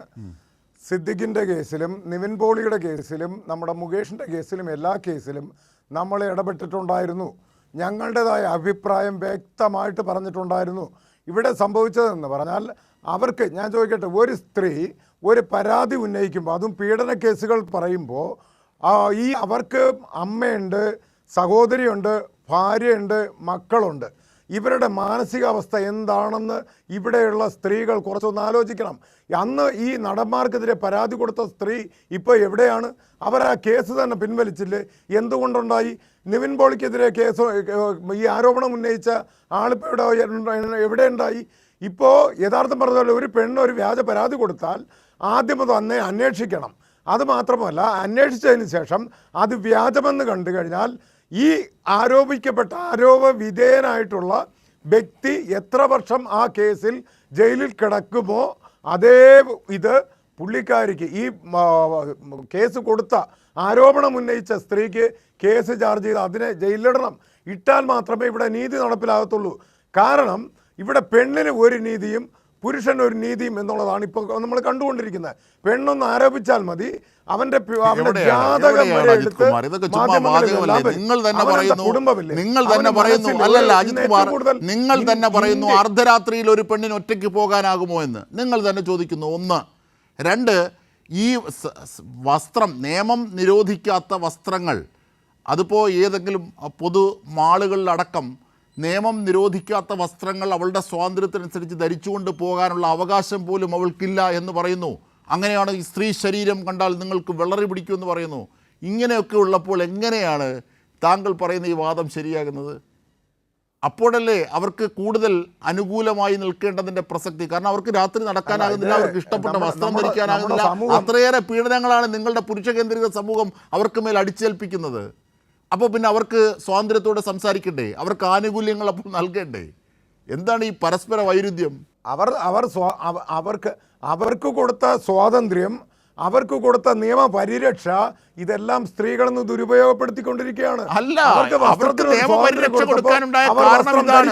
സിദ്ദിഖിൻ്റെ കേസിലും നിവിൻ പോളിയുടെ കേസിലും നമ്മുടെ മുകേഷിൻ്റെ കേസിലും എല്ലാ കേസിലും നമ്മൾ ഇടപെട്ടിട്ടുണ്ടായിരുന്നു. ഞങ്ങളുടേതായ അഭിപ്രായം വ്യക്തമായിട്ട് പറഞ്ഞിട്ടുണ്ടായിരുന്നു. ഇവിടെ സംഭവിച്ചതെന്ന് പറഞ്ഞാൽ അവർക്ക്, ഞാൻ ചോദിക്കട്ടെ, ഒരു സ്ത്രീ ഒരു പരാതി ഉന്നയിക്കുമ്പോൾ, അതും പീഡന കേസുകൾ പറയുമ്പോൾ, അവർക്ക് അമ്മയുണ്ട്, സഹോദരിയുണ്ട്, ഭാര്യയുണ്ട്, മക്കളുണ്ട്. ഇവരുടെ മാനസികാവസ്ഥ എന്താണെന്ന് ഇവിടെയുള്ള സ്ത്രീകൾ കുറച്ചൊന്ന് ആലോചിക്കണം. അന്ന് ഈ നടന്മാർക്കെതിരെ പരാതി കൊടുത്ത സ്ത്രീ ഇപ്പോൾ എവിടെയാണ്? അവർ ആ കേസ് തന്നെ പിൻവലിച്ചില്ലേ? എന്തുകൊണ്ടുണ്ടായി? നിവിൻ പോളിക്കെതിരെ കേസ്, ഈ ആരോപണം ഉന്നയിച്ച ആളിപ്പോൾ എവിടെ ഉണ്ടായി? ഇപ്പോൾ യഥാർത്ഥം പറഞ്ഞാൽ ഒരു പെണ്ണ് ഒരു വ്യാജ പരാതി കൊടുത്താൽ ആദ്യം അത് അന്നേ അന്വേഷിക്കണം. അതുമാത്രമല്ല, അന്വേഷിച്ചതിന് ശേഷം അത് വ്യാജമെന്ന് കണ്ടു കഴിഞ്ഞാൽ ഈ ആരോപ വിധേയനായിട്ടുള്ള വ്യക്തി എത്ര വർഷം ആ കേസിൽ ജയിലിൽ കിടക്കുമോ അതേ ഇത് പുള്ളിക്കാരിക്ക്, ഈ കേസ് കൊടുത്ത, ആരോപണം ഉന്നയിച്ച സ്ത്രീക്ക് കേസ് ചാർജ് ചെയ്ത് അതിനെ ജയിലിലിടണം. ഇട്ടാൽ മാത്രമേ ഇവിടെ നീതി നടപ്പിലാകത്തുള്ളൂ. കാരണം ഇവിടെ പെണ്ണിന് ഒരു നീതിയും പുരുഷന് ഒരു നീതിയും എന്നുള്ളതാണ് ഇപ്പോൾ നമ്മൾ കണ്ടുകൊണ്ടിരിക്കുന്നത്. പെണ്ണൊന്ന് ആരോപിച്ചാൽ മതി, അവന്റെ ജാതകം വരെ എടുത്ത് നിങ്ങൾ തന്നെ പറയുന്നു അർദ്ധരാത്രിയിൽ ഒരു പെണ്ണിന് ഒറ്റയ്ക്ക് പോകാനാകുമോ എന്ന് നിങ്ങൾ തന്നെ ചോദിക്കുന്നു. ഒന്ന്. രണ്ട്, ഈ വസ്ത്രം, നിയമം നിരോധിക്കാത്ത വസ്ത്രങ്ങൾ, അതിപ്പോൾ ഏതെങ്കിലും പൊതു മാളുകളിലടക്കം നിയമം നിരോധിക്കാത്ത വസ്ത്രങ്ങൾ അവളുടെ സ്വാതന്ത്ര്യത്തിനനുസരിച്ച് ധരിച്ചുകൊണ്ട് പോകാനുള്ള അവകാശം പോലും അവൾക്കില്ല എന്ന് പറയുന്നു. അങ്ങനെയാണ് ഈ സ്ത്രീ ശരീരം കണ്ടാൽ നിങ്ങൾക്ക് വിളറി പിടിക്കുമെന്ന് പറയുന്നു. ഇങ്ങനെയൊക്കെ ഉള്ളപ്പോൾ എങ്ങനെയാണ് താങ്കൾ പറയുന്ന ഈ വാദം ശരിയാകുന്നത്? അപ്പോഴല്ലേ അവർക്ക് കൂടുതൽ അനുകൂലമായി നിൽക്കേണ്ടതിൻ്റെ പ്രസക്തി. കാരണം അവർക്ക് രാത്രി നടക്കാനാകുന്നില്ല, അവർക്ക് ഇഷ്ടപ്പെട്ട വസ്ത്രം ധരിക്കാനാകുന്നില്ല. അത്രയേറെ പീഡനങ്ങളാണ് നിങ്ങളുടെ പുരുഷ കേന്ദ്രീകൃത സമൂഹം അവർക്ക് മേൽ അടിച്ചേൽപ്പിക്കുന്നത്. അപ്പോൾ പിന്നെ അവർക്ക് സ്വാതന്ത്ര്യത്തോടെ സംസാരിക്കണ്ടേ? അവർക്ക് ആനുകൂല്യങ്ങൾ അപ്പോൾ നൽകണ്ടേ? എന്താണ് ഈ പരസ്പര വൈരുദ്ധ്യം? അവർക്ക് കൊടുത്ത സ്വാതന്ത്ര്യം, അവർക്ക് കൊടുത്ത നിയമപരിരക്ഷ, ഇതെല്ലാം സ്ത്രീകളെന്ന് ദുരുപയോഗപ്പെടുത്തിക്കൊണ്ടിരിക്കുകയാണ്. അല്ല, അവർക്ക് നിയമപരിരക്ഷ കൊടുക്കാനുണ്ടായ കാരണം ഇതാണ്.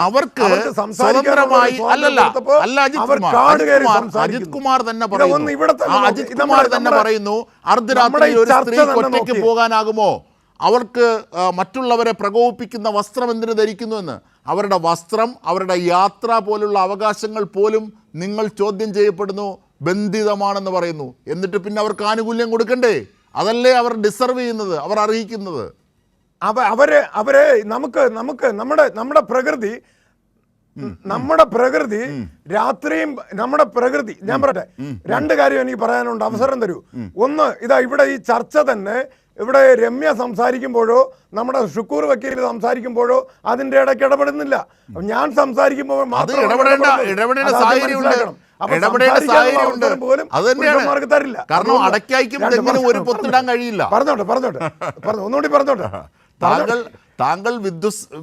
അവർക്ക് സ്വതന്ത്രമായി അജിത് കുമാർ തന്നെ പറയുന്നു അർദ്ധരാത്രി ഒരു സ്ത്രീ ഒറ്റയ്ക്ക് പോകാനാകുമോ? അവർക്ക് മറ്റുള്ളവരെ പ്രകോപിപ്പിക്കുന്ന വസ്ത്രം എന്തിനു ധരിക്കുന്നുവെന്ന്. അവരുടെ വസ്ത്രം, അവരുടെ യാത്ര പോലുള്ള അവകാശങ്ങൾ പോലും നിങ്ങൾ ചോദ്യം ചെയ്യപ്പെടുന്നു, ബന്ധിതമാണെന്ന് പറയുന്നു. എന്നിട്ട് പിന്നെ അവർക്ക് ആനുകൂല്യം കൊടുക്കണ്ടേ? അതല്ലേ അവർ ഡിസർവ് ചെയ്യുന്നത്, അവർ അർഹിക്കുന്നത്. അവരെ നമുക്ക് നമ്മുടെ പ്രകൃതി രാത്രിയും നമ്മുടെ പ്രകൃതി, ഞാൻ പറയട്ടെ, രണ്ട് കാര്യം എനിക്ക് പറയാനുണ്ട്, അവസരം തരൂ. ഒന്ന്, ഇതാ ഇവിടെ ഈ ചർച്ച തന്നെ, ഇവിടെ രമ്യ സംസാരിക്കുമ്പോഴോ നമ്മുടെ ഷുക്കൂർ വക്കീൽ സംസാരിക്കുമ്പോഴോ അതിന്റെ ഇടയ്ക്ക് ഇടപെടുന്നില്ല. ഞാൻ സംസാരിക്കുമ്പോൾ തരില്ല. കാരണം അടയ്ക്കായ്ക്കും ഒരു പൊത്തിടാൻ കഴിയില്ല. ഒന്നുകൂടി പറഞ്ഞോട്ടെ. താങ്കൾ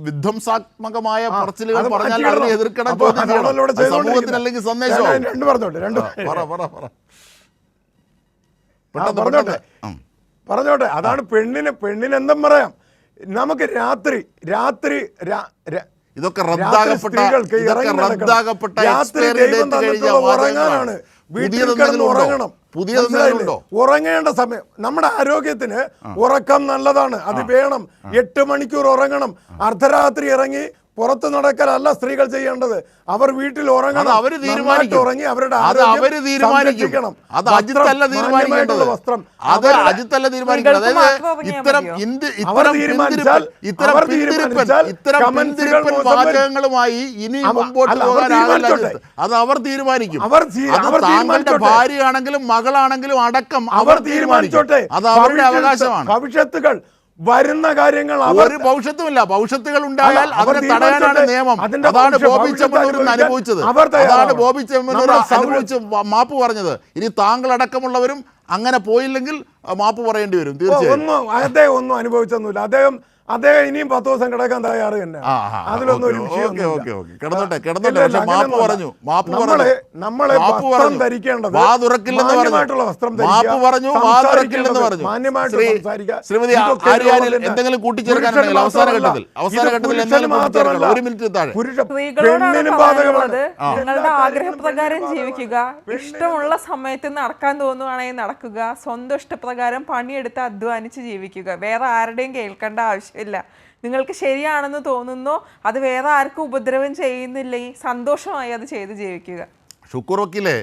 വിധ്വംസാത്മകമായ പറച്ചിലുകൾ പറഞ്ഞാൽ അതിനെ എതിർക്കണം, സമൂഹത്തിനല്ലെങ്കിൽ സന്ദേശം. പറഞ്ഞോട്ടെ. അതാണ് പെണ്ണിന് എന്തും പറയാം. നമുക്ക് രാത്രി ഇതൊക്കെ റദ്ദാകപ്പെട്ട ഉറങ്ങാനാണ്, വീട്ടിൽ കിടന്ന് ഉറങ്ങണം. ഉറങ്ങേണ്ട സമയം, നമ്മുടെ ആരോഗ്യത്തിന് ഉറക്കം നല്ലതാണ്, അത് വേണം. 8 മണിക്കൂർ ഉറങ്ങണം. അർദ്ധരാത്രി ഇറങ്ങി പുറത്ത് നടക്കലല്ല സ്ത്രീകൾ ചെയ്യേണ്ടത്. അവർ വീട്ടിൽ ഉറങ്ങണം, ഉറങ്ങി അവരുടെ വസ്ത്രം വാചകങ്ങളുമായി ഇനി മുമ്പോട്ട് പോകാനാകില്ല. അത് അവർ തീരുമാനിക്കും. താങ്കളുടെ ഭാര്യയാണെങ്കിലും മകളാണെങ്കിലും അടക്കം അവർ തീരുമാനിച്ചോട്ടെ. അത് അവരുടെ അവകാശമാണ്. ഭവിഷ്യത്തുകൾ വരുന്ന കാര്യങ്ങൾ ഒരു ഭവിഷ്യത്തുമില്ല. ഭവിഷ്യത്തുകൾ ഉണ്ടായാൽ അതിനെ തടയാനാണ് നിയമം. അതാണ് ബോബി ചെമ്മണ്ണൂർ അനുഭവിച്ചത്. അതാണ് ബോബി ചെമ്മണ്ണൂർ അനുഭവിച്ച് മാപ്പ് പറഞ്ഞത്. ഇനി താങ്കളടക്കമുള്ളവരും അങ്ങനെ പോയില്ലെങ്കിൽ മാപ്പ് പറയേണ്ടി വരും. തീർച്ചയായും അദ്ദേഹം ഒന്നും അനുഭവിച്ചൊന്നുമില്ല. അദ്ദേഹം അദ്ദേഹം ഇനിയും 10 ദിവസം കിടക്കാൻ തയ്യാറ് തന്നെ. അതിലൊന്നും ഒരു കിടന്നോട്ടെ പക്ഷെ മാപ്പ് പറഞ്ഞു നമ്മളെ വസ്ത്രം ധരിക്കേണ്ടത് മാന്യമായിട്ടുള്ള വസ്ത്രം ശ്രീമതി എന്തെങ്കിലും കൂട്ടിച്ചേർക്കാനുണ്ടെങ്കിൽ അവസാന ഘട്ടത്തിൽ പെണ്ണിനും ബാധകമാണ്. നിങ്ങളുടെ ആഗ്രഹപ്രകാരം ജീവിക്കുക, ഇഷ്ടമുള്ള സമയത്ത് നടക്കാൻ തോന്നുവാണെങ്കിൽ നടക്കുക, സ്വന്തം ഇഷ്ടപ്രകാരം പണിയെടുത്ത് അധ്വാനിച്ച് ജീവിക്കുക. വേറെ ആരുടെയും കേൾക്കേണ്ട ആവശ്യമില്ല. നിങ്ങൾക്ക് ശരിയാണെന്ന് തോന്നുന്നോ അത് വേറെ ആർക്കും ഉപദ്രവം ചെയ്യുന്നില്ലെങ്കിൽ സന്തോഷമായി അത് ചെയ്ത് ജീവിക്കുക. ഷുക്കൂർ വക്കീലേ,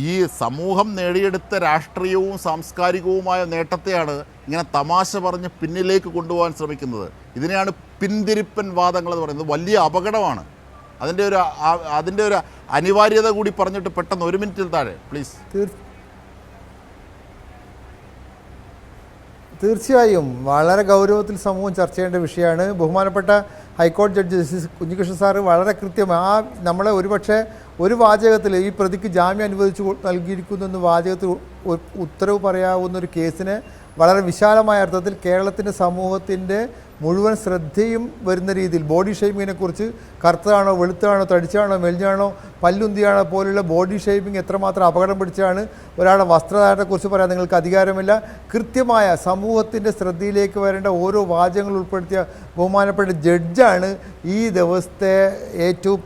ഈ സമൂഹം നേടിയെടുത്ത രാഷ്ട്രീയവും സാംസ്കാരികവുമായ നേട്ടത്തെയാണ് ഇങ്ങനെ തമാശ പറഞ്ഞ് പിന്നിലേക്ക് കൊണ്ടുപോകാൻ ശ്രമിക്കുന്നത്. ഇതിനെയാണ് പിന്തിരിപ്പൻ വാദങ്ങൾ എന്ന് പറയുന്നത്. വലിയ അപകടമാണ്. അതിൻ്റെ ഒരു അനിവാര്യത കൂടി പറഞ്ഞിട്ട് പെട്ടെന്ന് 1 മിനിറ്റിൽ താഴെ പ്ലീസ്. തീർച്ചയായും വളരെ ഗൗരവത്തിൽ സമൂഹം ചർച്ച ചെയ്യേണ്ട വിഷയമാണ്. ബഹുമാനപ്പെട്ട ഹൈക്കോടതി ജഡ്ജി ജസ്റ്റിസ് കുഞ്ഞികൃഷ്ണൻ സാറ് വളരെ കൃത്യമായി നമ്മളെ ഒരുപക്ഷെ ഒരു വാചകത്തിൽ ഈ പ്രതിക്ക് ജാമ്യം അനുവദിച്ചു നൽകിയിരിക്കുന്നെന്ന് വാചകത്തിൽ ഉത്തരവ് പറയാവുന്ന ഒരു കേസിന് വളരെ വിശാലമായ അർത്ഥത്തിൽ കേരളത്തിൻ്റെ സമൂഹത്തിൻ്റെ മുഴുവൻ ശ്രദ്ധയും വരുന്ന രീതിയിൽ ബോഡി ഷേമിങ്ങിനെക്കുറിച്ച് കറുത്തതാണോ വെളുത്താണോ തടിച്ചാണോ മെലിഞ്ഞാണോ പല്ലുന്തിയാണോ പോലുള്ള ബോഡി ഷേമിങ് എത്രമാത്രം അപകടം പിടിച്ചാണ്. ഒരാളുടെ വസ്ത്രധാരണത്തെക്കുറിച്ച് പറയാൻ നിങ്ങൾക്ക് അധികാരമില്ല. കൃത്യമായ സമൂഹത്തിൻ്റെ ശ്രദ്ധയിലേക്ക് വരേണ്ട ഓരോ വാചകങ്ങൾ ഉൾപ്പെടുത്തിയ ബഹുമാനപ്പെട്ട ജഡ്ജാണ് ഈ ദിവസത്തെ ഏറ്റവും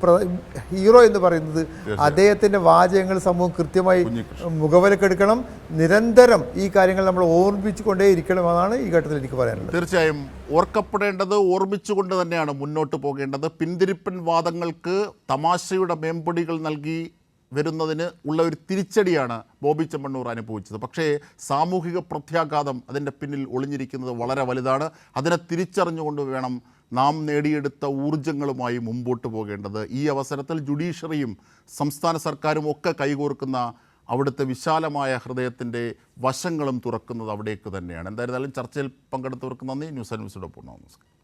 ഹീറോ എന്ന് പറയുന്നത്. അദ്ദേഹത്തിൻ്റെ വാചകങ്ങൾ സമൂഹം കൃത്യമായി മുഖവിലക്കെടുക്കണം. നിരന്തരം ഈ കാര്യങ്ങൾ നമ്മൾ ഓർമ്മിച്ചു കൊണ്ടേയിരിക്കണമെന്നാണ് ഈ ഘട്ടത്തിൽ എനിക്ക് പറയാനുള്ളത്. തീർച്ചയായും ഓർക്കപ്പെടേണ്ടത് ഓർമ്മിച്ചുകൊണ്ട് തന്നെയാണ് മുന്നോട്ട് പോകേണ്ടത്. പിന്തിരിപ്പൻ വാദങ്ങൾക്ക് തമാശയുടെ മേമ്പൊടികൾ നൽകി വരുന്നതിന് ഉള്ള ഒരു തിരിച്ചടിയാണ് ബോബി ചെമ്മണ്ണൂർ അനുഭവിച്ചത്. പക്ഷേ സാമൂഹിക പ്രത്യാഘാതം അതിൻ്റെ പിന്നിൽ ഒളിഞ്ഞിരിക്കുന്നത് വളരെ വലുതാണ്. അതിനെ തിരിച്ചറിഞ്ഞുകൊണ്ട് വേണം നാം നേടിയെടുത്ത ഊർജങ്ങളുമായി മുമ്പോട്ട് പോകേണ്ടത്. ഈ അവസരത്തിൽ ജുഡീഷ്യറിയും സംസ്ഥാന സർക്കാരും ഒക്കെ കൈകോർക്കുന്ന അവിടുത്തെ വിശാലമായ ഹൃദയത്തിൻ്റെ വശങ്ങളും തുറക്കുന്നത് അവിടേക്ക് തന്നെയാണ്. എന്തായിരുന്നാലും ചർച്ചയിൽ പങ്കെടുത്തവർക്ക് നന്ദി. ന്യൂസ് ആൻഡ് ന്യൂസിനോടൊപ്പം നമസ്കാരം.